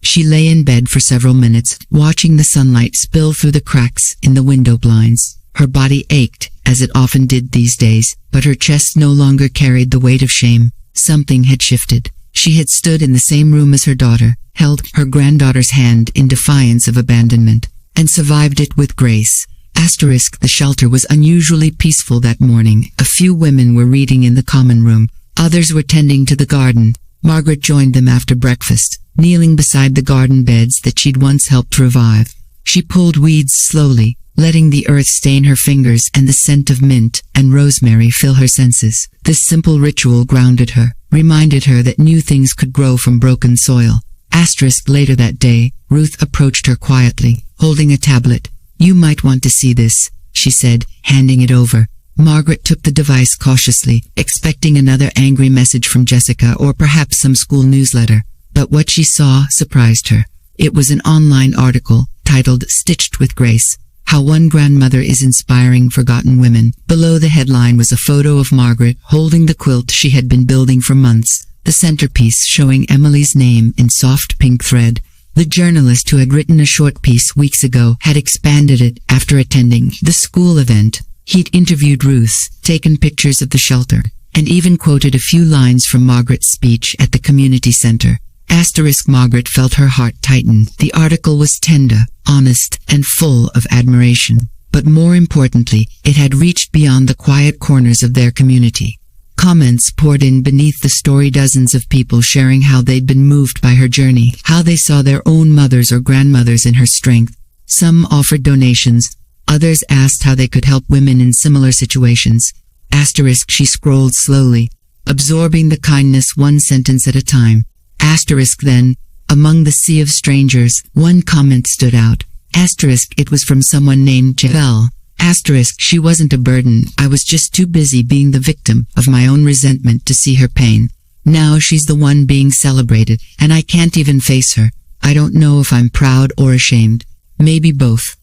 She lay in bed for several minutes, watching the sunlight spill through the cracks in the window blinds. Her body ached, as it often did these days, but her chest no longer carried the weight of shame. Something had shifted. She had stood in the same room as her daughter, held her granddaughter's hand in defiance of abandonment, and survived it with grace. Asterisk the shelter was unusually peaceful that morning. A few women were reading in the common room. Others were tending to the garden. Margaret joined them after breakfast, kneeling beside the garden beds that she'd once helped revive. She pulled weeds slowly, letting the earth stain her fingers and the scent of mint and rosemary fill her senses. This simple ritual grounded her, reminded her that new things could grow from broken soil. Asterisk later that day, Ruth approached her quietly, holding a tablet. "You might want to see this," she said, handing it over. Margaret took the device cautiously, expecting another angry message from Jessica or perhaps some school newsletter. But what she saw surprised her. It was an online article, titled "Stitched with Grace." How one grandmother is inspiring forgotten women. Below the headline was a photo of Margaret holding the quilt she had been building for months, the centerpiece showing Emily's name in soft pink thread. The journalist who had written a short piece weeks ago had expanded it after attending the school event. He'd interviewed Ruth, taken pictures of the shelter, and even quoted a few lines from Margaret's speech at the community center. Margaret felt her heart tighten. The article was tender, honest, and full of admiration. But more importantly, it had reached beyond the quiet corners of their community. Comments poured in beneath the story, dozens of people sharing how they'd been moved by her journey, how they saw their own mothers or grandmothers in her strength. Some offered donations, others asked how they could help women in similar situations. She scrolled slowly, absorbing the kindness one sentence at a time. Then, among the sea of strangers, one comment stood out. It was from someone named Javel. She wasn't a burden. I was just too busy being the victim of my own resentment to see her pain. Now she's the one being celebrated, and I can't even face her. I don't know if I'm proud or ashamed. Maybe both.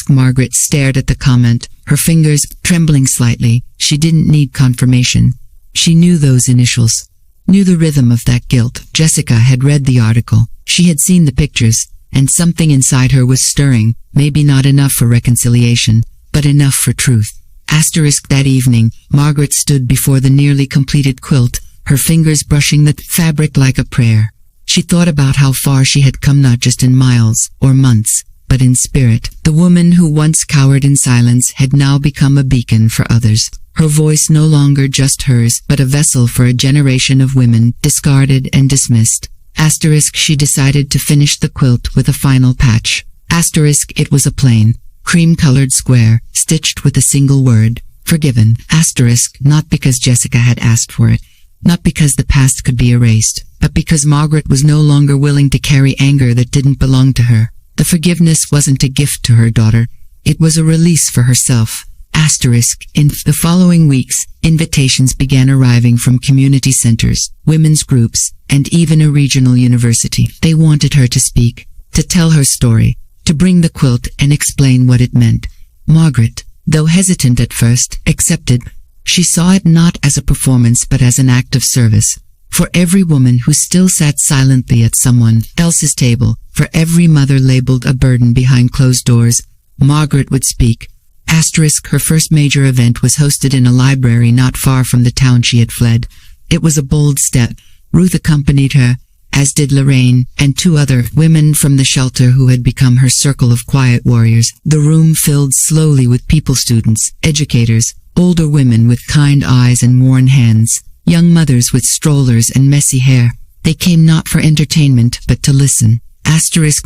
Margaret stared at the comment, her fingers trembling slightly. She didn't need confirmation. She knew those initials. Knew the rhythm of that guilt. Jessica had read the article. She had seen the pictures, and something inside her was stirring, maybe not enough for reconciliation, but enough for truth. That evening, Margaret stood before the nearly completed quilt, her fingers brushing the fabric like a prayer. She thought about how far she had come, not just in miles or months, but in spirit. The woman who once cowered in silence had now become a beacon for others. Her voice no longer just hers, but a vessel for a generation of women, discarded and dismissed. She decided to finish the quilt with a final patch. It was a plain, cream-colored square, stitched with a single word, forgiven. Not because Jessica had asked for it, not because the past could be erased, but because Margaret was no longer willing to carry anger that didn't belong to her. The forgiveness wasn't a gift to her daughter, it was a release for herself. In the following weeks, invitations began arriving from community centers, women's groups, and even a regional university. They wanted her to speak, to tell her story, to bring the quilt and explain what it meant. Margaret, though hesitant at first, accepted. She saw it not as a performance but as an act of service. For every woman who still sat silently at someone else's table, for every mother labeled a burden behind closed doors, Margaret would speak. Her first major event was hosted in a library not far from the town she had fled. It was a bold step. Ruth accompanied her, as did Lorraine, and two other women from the shelter who had become her circle of quiet warriors. The room filled slowly with people, students, educators, older women with kind eyes and worn hands, young mothers with strollers and messy hair. They came not for entertainment, but to listen.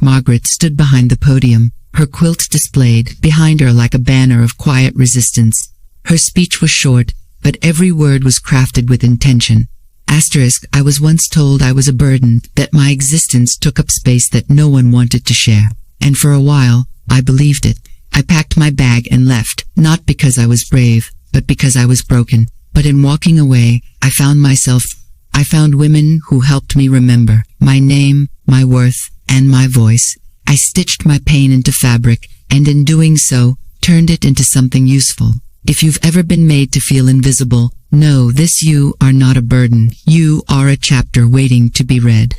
Margaret stood behind the podium, her quilt displayed behind her like a banner of quiet resistance. Her speech was short, but every word was crafted with intention. I was once told I was a burden, that my existence took up space that no one wanted to share. And for a while, I believed it. I packed my bag and left, not because I was brave, but because I was broken. But in walking away, I found women who helped me remember my name, my worth, and my voice. I stitched my pain into fabric, and in doing so, turned it into something useful. If you've ever been made to feel invisible, know this: you are not a burden. You are a chapter waiting to be read.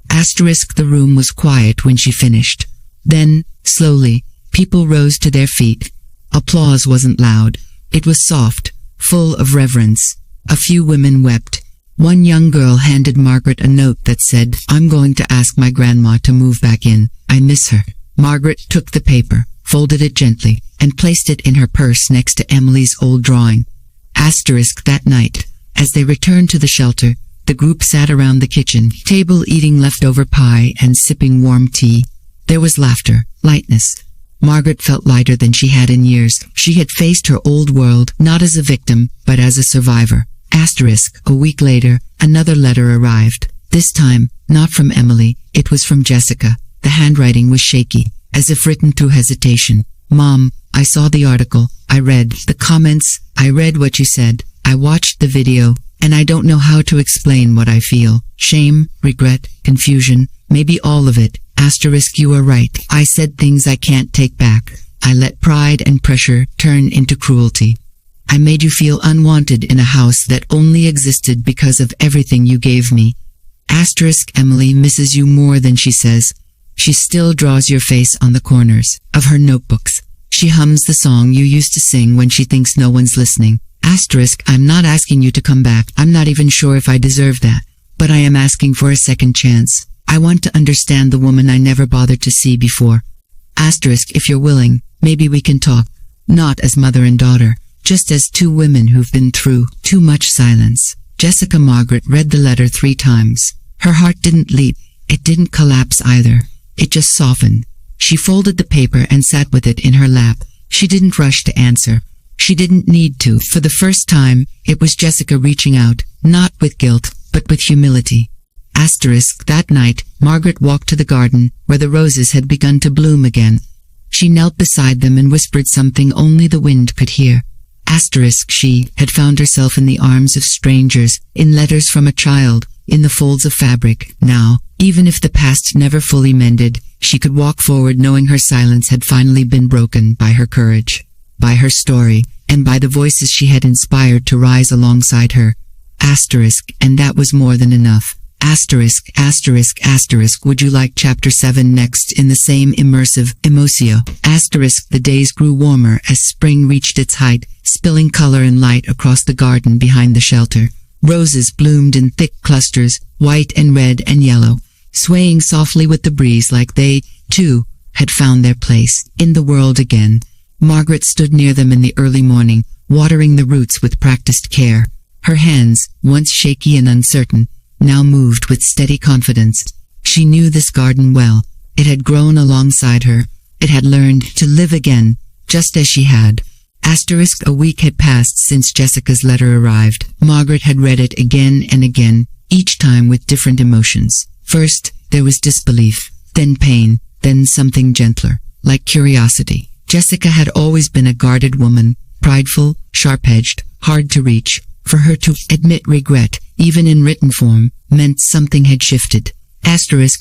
The room was quiet when she finished. Then, slowly, people rose to their feet. Applause wasn't loud. It was soft, full of reverence. A few women wept. One young girl handed Margaret a note that said, "I'm going to ask my grandma to move back in. I miss her." Margaret took the paper, folded it gently, and placed it in her purse next to Emily's old drawing. That night, as they returned to the shelter, the group sat around the kitchen table eating leftover pie and sipping warm tea. There was laughter, lightness. Margaret felt lighter than she had in years. She had faced her old world, not as a victim, but as a survivor. A week later, another letter arrived. This time, not from Emily, it was from Jessica. The handwriting was shaky, as if written through hesitation. "Mom, I saw the article. I read the comments. I read what you said. I watched the video, and I don't know how to explain what I feel. Shame, regret, confusion, maybe all of it. You are right. I said things I can't take back. I let pride and pressure turn into cruelty. I made you feel unwanted in a house that only existed because of everything you gave me. Emily misses you more than she says. She still draws your face on the corners of her notebooks. She hums the song you used to sing when she thinks no one's listening. I'm not asking you to come back. I'm not even sure if I deserve that. But I am asking for a second chance. I want to understand the woman I never bothered to see before. If you're willing, maybe we can talk. Not as mother and daughter, just as two women who've been through too much silence. Margaret read the letter 3 times. Her heart didn't leap. It didn't collapse either. It just softened. She folded the paper and sat with it in her lap. She didn't rush to answer. She didn't need to. For the first time, it was Jessica reaching out, not with guilt, but with humility. That night, Margaret walked to the garden, where the roses had begun to bloom again. She knelt beside them and whispered something only the wind could hear. She had found herself in the arms of strangers, in letters from a child, in the folds of fabric. Now, even if the past never fully mended, she could walk forward knowing her silence had finally been broken by her courage, by her story, and by the voices she had inspired to rise alongside her. And that was more than enough. Would you like chapter 7 next in the same immersive emocio? The days grew warmer as spring reached its height, spilling color and light across the garden behind the shelter. Roses bloomed in thick clusters, white and red and yellow, swaying softly with the breeze like they, too, had found their place in the world again. Margaret stood near them in the early morning, watering the roots with practiced care. Her hands, once shaky and uncertain, now moved with steady confidence. She knew this garden well. It had grown alongside her. It had learned to live again, just as she had. A week had passed since Jessica's letter arrived. Margaret had read it again and again, each time with different emotions. First, there was disbelief, then pain, then something gentler, like curiosity. Jessica had always been a guarded woman, prideful, sharp-edged, hard to reach. For her to admit regret, even in written form, meant something had shifted.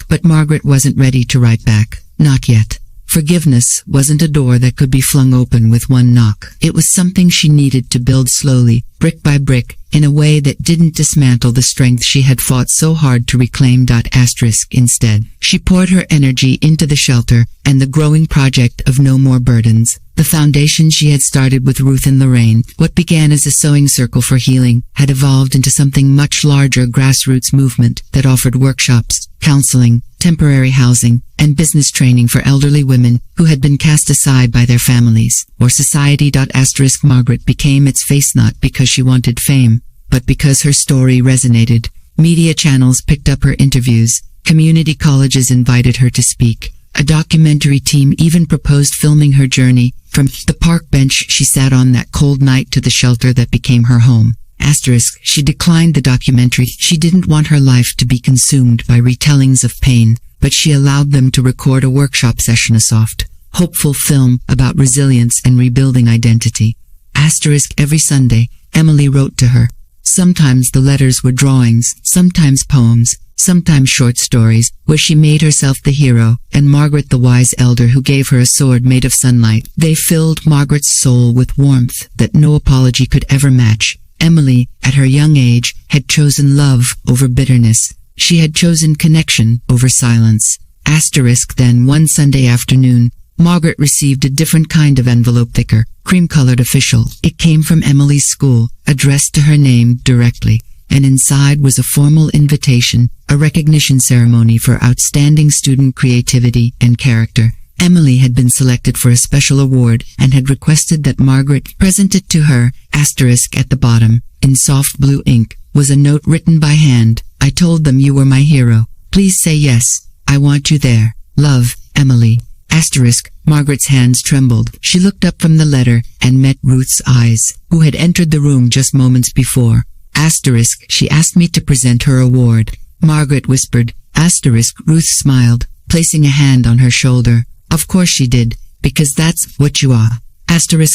But Margaret wasn't ready to write back. Not yet. Forgiveness wasn't a door that could be flung open with one knock. It was something she needed to build slowly, brick by brick, in a way that didn't dismantle the strength she had fought so hard to reclaim. Instead, she poured her energy into the shelter and the growing project of No More Burdens. The foundation she had started with Ruth and Lorraine, what began as a sewing circle for healing, had evolved into something much larger, grassroots movement that offered workshops, counseling, temporary housing, and business training for elderly women who had been cast aside by their families or society. Margaret became its face not because she wanted fame, but because her story resonated. Media channels picked up her interviews, community colleges invited her to speak. A documentary team even proposed filming her journey from the park bench she sat on that cold night to the shelter that became her home. She declined the documentary. She didn't want her life to be consumed by retellings of pain, but she allowed them to record a workshop session, a soft, hopeful film about resilience and rebuilding identity. Every Sunday, Emily wrote to her. Sometimes the letters were drawings, sometimes poems, sometimes short stories, where she made herself the hero, and Margaret the wise elder who gave her a sword made of sunlight. They filled Margaret's soul with warmth that no apology could ever match. Emily, at her young age, had chosen love over bitterness. She had chosen connection over silence. Then one Sunday afternoon, Margaret received a different kind of envelope, thicker, cream-colored official. It came from Emily's school, addressed to her name directly, and inside was a formal invitation, a recognition ceremony for outstanding student creativity and character. Emily had been selected for a special award and had requested that Margaret present it to her. At the bottom, in soft blue ink, was a note written by hand. I told them you were my hero. Please say yes. I want you there. Love, Emily. Margaret's hands trembled. She looked up from the letter and met Ruth's eyes, who had entered the room just moments before. She asked me to present her award. Margaret whispered. Ruth smiled, placing a hand on her shoulder. Of course she did, because that's what you are.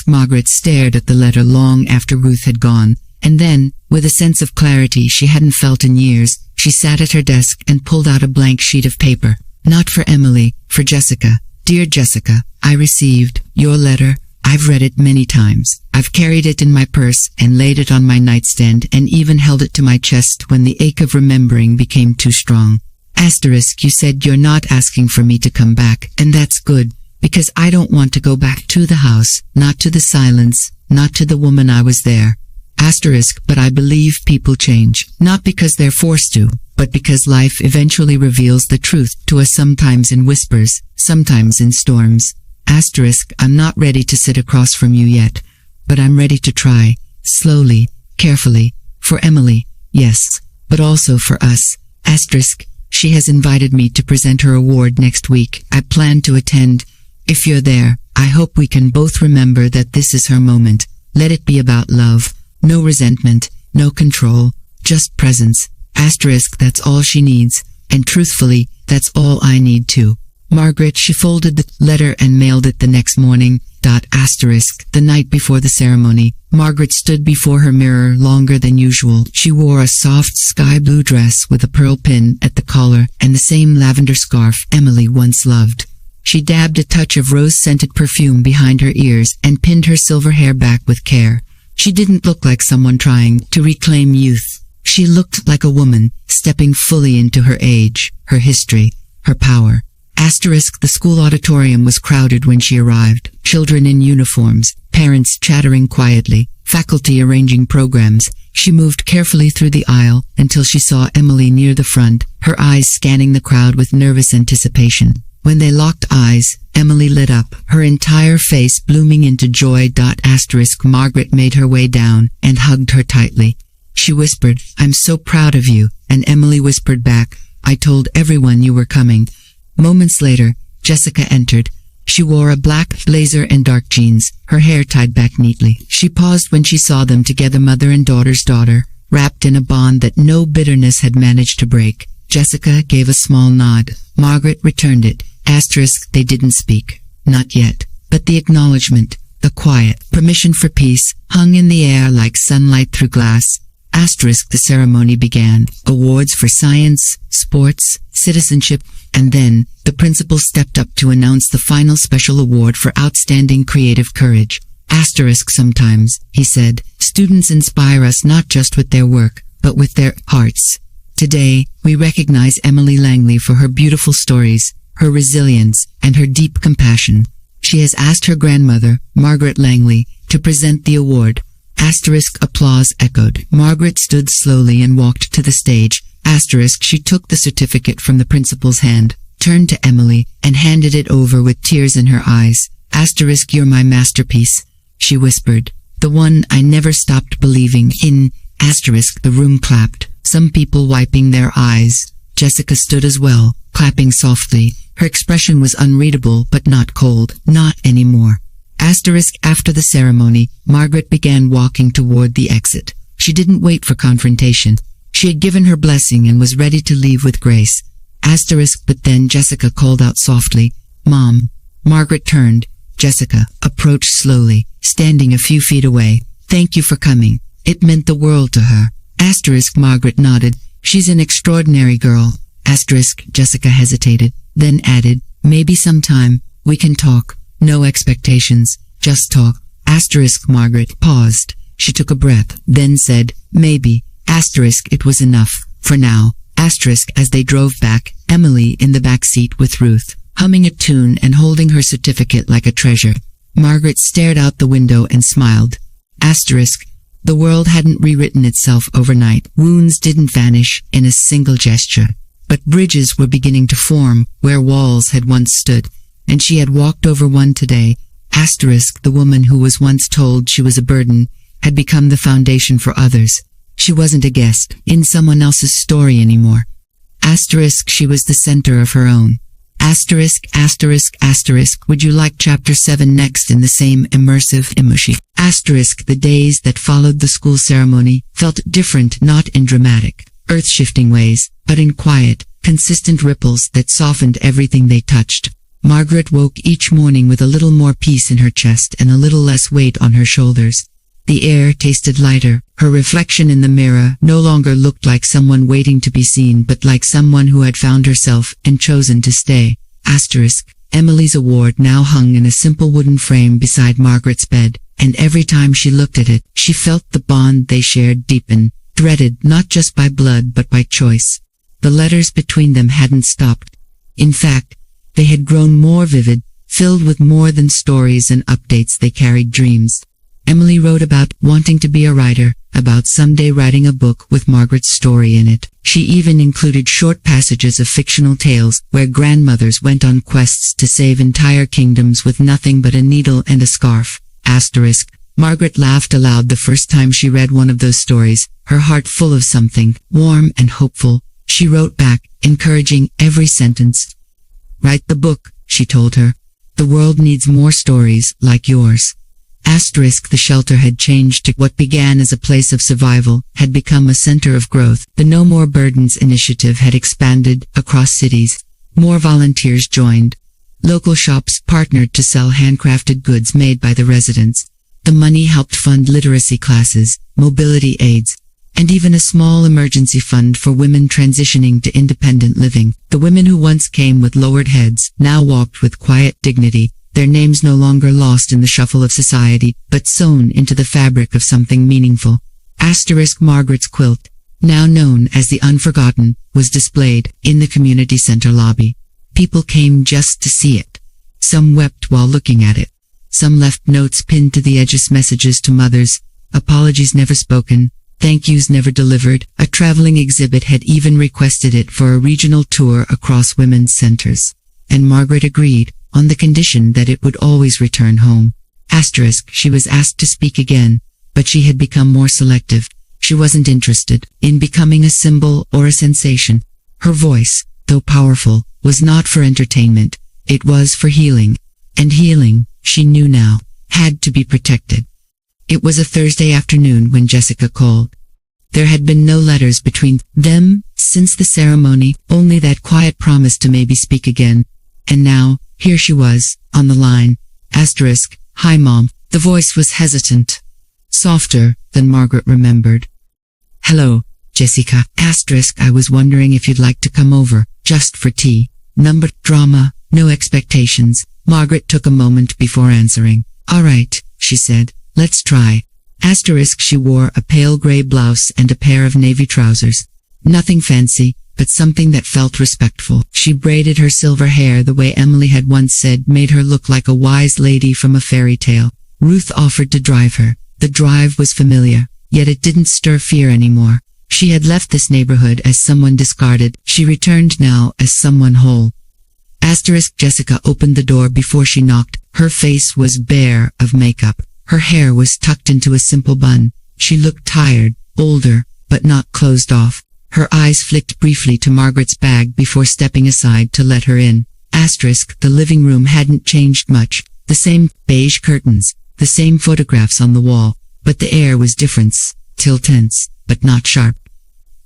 Margaret stared at the letter long after Ruth had gone, and then, with a sense of clarity she hadn't felt in years, she sat at her desk and pulled out a blank sheet of paper. Not for Emily, for Jessica. Dear Jessica, I received your letter. I've read it many times. I've carried it in my purse and laid it on my nightstand and even held it to my chest when the ache of remembering became too strong. Asterisk, you said you're not asking for me to come back, and that's good, because I don't want to go back to the house, not to the silence, not to the woman I was there. Asterisk, but I believe people change, not because they're forced to, but because life eventually reveals the truth to us, sometimes in whispers, sometimes in storms. Asterisk, I'm not ready to sit across from you yet, but I'm ready to try, slowly, carefully, for Emily, yes, but also for us. Asterisk, she has invited me to present her award next week. I plan to attend. If you're there, I hope we can both remember that this is her moment. Let it be about love. No resentment, no control, just presence. Asterisk, that's all she needs, and truthfully, that's all I need too. Margaret. She folded the letter and mailed it the next morning. Asterisk, the night before the ceremony, Margaret stood before her mirror longer than usual. She wore a soft sky blue dress with a pearl pin at the collar and the same lavender scarf Emily once loved. She dabbed a touch of rose-scented perfume behind her ears and pinned her silver hair back with care. She didn't look like someone trying to reclaim youth. She looked like a woman, stepping fully into her age, her history, her power. Asterisk, the school auditorium was crowded when she arrived. Children in uniforms, parents chattering quietly, faculty arranging programs. She moved carefully through the aisle until she saw Emily near the front, her eyes scanning the crowd with nervous anticipation. When they locked eyes, Emily lit up, her entire face blooming into joy. Asterisk, Margaret made her way down and hugged her tightly. She whispered, I'm so proud of you, and Emily whispered back, I told everyone you were coming. Moments later, Jessica entered. She wore a black blazer and dark jeans, her hair tied back neatly. She paused when she saw them together, mother and daughter's daughter, wrapped in a bond that no bitterness had managed to break. Jessica gave a small nod. Margaret returned it. Asterisk, they didn't speak. Not yet. But the acknowledgement, the quiet permission for peace, hung in the air like sunlight through glass. Asterisk, the ceremony began. Awards for science, sports, citizenship, and then, the principal stepped up to announce the final special award for outstanding creative courage. Asterisk, sometimes, he said, students inspire us not just with their work, but with their hearts. Today, we recognize Emily Langley for her beautiful stories, her resilience, and her deep compassion. She has asked her grandmother, Margaret Langley, to present the award. Asterisk, applause echoed. Margaret stood slowly and walked to the stage. Asterisk, she took the certificate from the principal's hand, turned to Emily, and handed it over with tears in her eyes. Asterisk, you're my masterpiece, she whispered. The one I never stopped believing in. Asterisk, the room clapped, some people wiping their eyes. Jessica stood as well, clapping softly. Her expression was unreadable but not cold. Not anymore. Asterisk, after the ceremony, Margaret began walking toward the exit. She didn't wait for confrontation. She had given her blessing and was ready to leave with grace. Asterisk, but then Jessica called out softly, Mom. Margaret turned. Jessica approached slowly, standing a few feet away. Thank you for coming. It meant the world to her. Asterisk, Margaret nodded. She's an extraordinary girl. Asterisk, Jessica hesitated, then added, maybe sometime, we can talk. No expectations, just talk. Asterisk, Margaret paused. She took a breath, then said, maybe. Asterisk, it was enough, for now. Asterisk, as they drove back, Emily in the back seat with Ruth, humming a tune and holding her certificate like a treasure. Margaret stared out the window and smiled. Asterisk, the world hadn't rewritten itself overnight. Wounds didn't vanish in a single gesture. But bridges were beginning to form where walls had once stood, and she had walked over one today. Asterisk, the woman who was once told she was a burden, had become the foundation for others. She wasn't a guest in someone else's story anymore. Asterisk, she was the center of her own. Asterisk, asterisk, asterisk, would you like chapter 7 next in the same immersive emoji? Asterisk, the days that followed the school ceremony felt different, not in dramatic, earth-shifting ways, but in quiet, consistent ripples that softened everything they touched. Margaret woke each morning with a little more peace in her chest and a little less weight on her shoulders. The air tasted lighter. Her reflection in the mirror no longer looked like someone waiting to be seen, but like someone who had found herself and chosen to stay. Asterisk, Emily's award now hung in a simple wooden frame beside Margaret's bed, and every time she looked at it, she felt the bond they shared deepen, threaded not just by blood but by choice. The letters between them hadn't stopped. In fact, they had grown more vivid, filled with more than stories and updates. They carried dreams. Emily wrote about wanting to be a writer, about someday writing a book with Margaret's story in it. She even included short passages of fictional tales where grandmothers went on quests to save entire kingdoms with nothing but a needle and a scarf. Asterisk. Margaret laughed aloud the first time she read one of those stories, her heart full of something warm and hopeful. She wrote back, encouraging every sentence. "Write the book," she told her. "The world needs more stories like yours." Asterisk. The shelter had changed to what began as a place of survival, had become a center of growth. The No More Burdens initiative had expanded across cities. More volunteers joined. Local shops partnered to sell handcrafted goods made by the residents. The money helped fund literacy classes, mobility aids, and even a small emergency fund for women transitioning to independent living. The women who once came with lowered heads now walked with quiet dignity, their names no longer lost in the shuffle of society, but sewn into the fabric of something meaningful. Asterisk. Margaret's quilt, now known as the Unforgotten, was displayed in the community center lobby. People came just to see it. Some wept while looking at it. Some left notes pinned to the edges, messages to mothers, apologies never spoken, thank yous never delivered. A traveling exhibit had even requested it for a regional tour across women's centers. And Margaret agreed, on the condition that it would always return home. Asterisk. She was asked to speak again, but she had become more selective. She wasn't interested in becoming a symbol or a sensation. Her voice, though powerful, was not for entertainment. It was for healing. And healing, she knew now, had to be protected. It was a Thursday afternoon when Jessica called. There had been no letters between them since the ceremony, only that quiet promise to maybe speak again. And now, here she was, on the line. Asterisk. "Hi, Mom." The voice was hesitant. Softer than Margaret remembered. "Hello, Jessica." Asterisk. "I was wondering if you'd like to come over, just for tea." Number drama, no expectations. Margaret took a moment before answering. "All right," she said. "Let's try." Asterisk. She wore a pale gray blouse and a pair of navy trousers. Nothing fancy, but something that felt respectful. She braided her silver hair the way Emily had once said made her look like a wise lady from a fairy tale. Ruth offered to drive her. The drive was familiar, yet it didn't stir fear anymore. She had left this neighborhood as someone discarded. She returned now as someone whole. Asterisk. Jessica opened the door before she knocked. Her face was bare of makeup. Her hair was tucked into a simple bun. She looked tired, older, but not closed off. Her eyes flicked briefly to Margaret's bag before stepping aside to let her in. Asterisk. The living room hadn't changed much. The same beige curtains, the same photographs on the wall, but the air was different, still tense, but not sharp.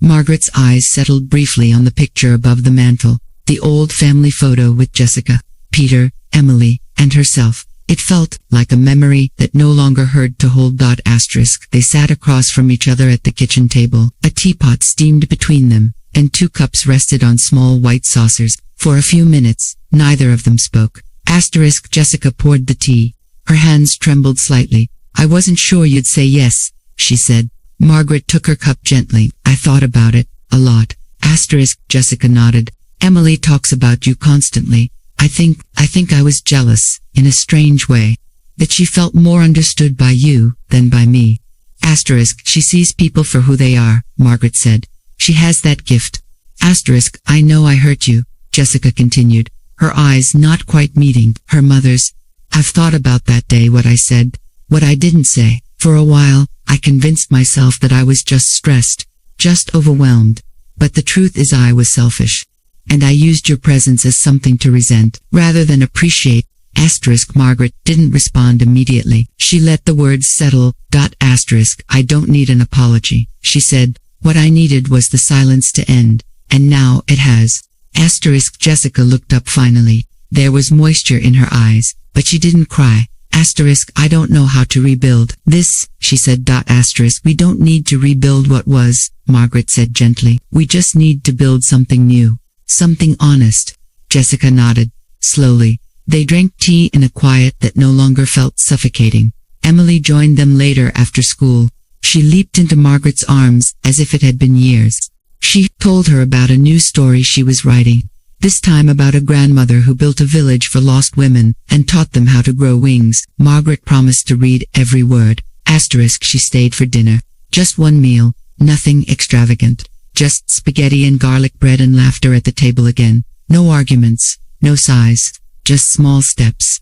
Margaret's eyes settled briefly on the picture above the mantel, the old family photo with Jessica, Peter, Emily, and herself. It felt like a memory that no longer hurt to hold. Asterisk. They sat across from each other at the kitchen table. A teapot steamed between them, and 2 cups rested on small white saucers. For a few minutes, neither of them spoke. Asterisk. Jessica poured the tea. Her hands trembled slightly. "I wasn't sure you'd say yes," she said. Margaret took her cup gently. "I thought about it, a lot." Asterisk. Jessica nodded. "Emily talks about you constantly. I think I was jealous, in a strange way, that she felt more understood by you than by me." Asterisk. "She sees people for who they are," Margaret said. "She has that gift." Asterisk. "I know I hurt you," Jessica continued, her eyes not quite meeting her mother's. "I've thought about that day, what I said, what I didn't say. For a while, I convinced myself that I was just stressed, just overwhelmed. But the truth is I was selfish. And I used your presence as something to resent, rather than appreciate." Asterisk. Margaret didn't respond immediately. She let the words settle. Asterisk. "I don't need an apology," she said. "What I needed was the silence to end, and now it has." Asterisk. Jessica looked up finally. There was moisture in her eyes, but she didn't cry. Asterisk. "I don't know how to rebuild this," she said. Asterisk. "We don't need to rebuild what was," Margaret said gently. "We just need to build something new. Something honest." Jessica nodded. Slowly, They drank tea in a quiet that no longer felt suffocating. Emily joined them later after school. She leaped into Margaret's arms as if it had been years. She told her about a new story she was writing, this time about a grandmother who built a village for lost women and taught them how to grow wings. Margaret promised to read every word. She stayed for dinner. Just one meal, nothing extravagant. Just spaghetti and garlic bread and laughter at the table again. No arguments, no sighs, just small steps.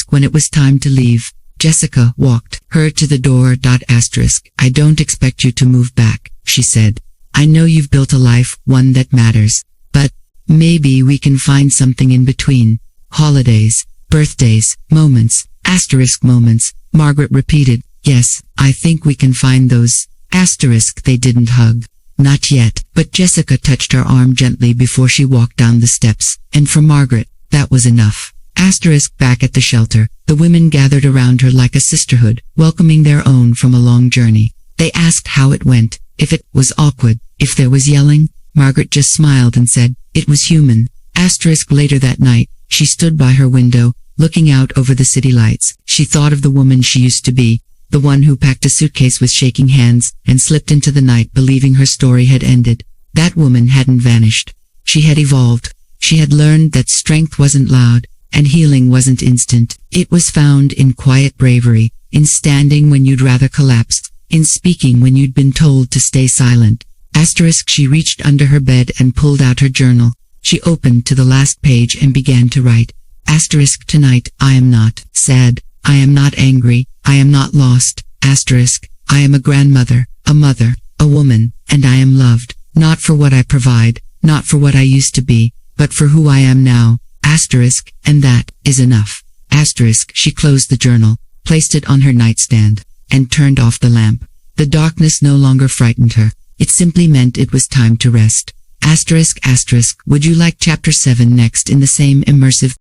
When it was time to leave, Jessica walked her to the door. I don't expect you to move back, she said. I know you've built a life, one that matters. But maybe we can find something in between. Holidays, birthdays, moments, moments. Margaret repeated, yes, I think we can find those. They didn't hug. Not yet, but Jessica touched her arm gently before she walked down the steps, and for Margaret, that was enough. Back at the shelter, the women gathered around her like a sisterhood, welcoming their own from a long journey. They asked how it went, if it was awkward, if there was yelling. Margaret just smiled and said, it was human. Later that night, she stood by her window, looking out over the city lights. She thought of the woman she used to be, the one who packed a suitcase with shaking hands and slipped into the night believing her story had ended. That woman hadn't vanished. She had evolved. She had learned that strength wasn't loud, and healing wasn't instant. It was found in quiet bravery, in standing when you'd rather collapse, in speaking when you'd been told to stay silent. She reached under her bed and pulled out her journal. She opened to the last page and began to write. Tonight, I am not sad. I am not angry. I am not lost. I am a grandmother, a mother, a woman, and I am loved, not for what I provide, not for what I used to be, but for who I am now. And that is enough. She closed the journal, placed it on her nightstand, and turned off the lamp. The darkness no longer frightened her. It simply meant it was time to rest. Would you like chapter 7 next in the same immersive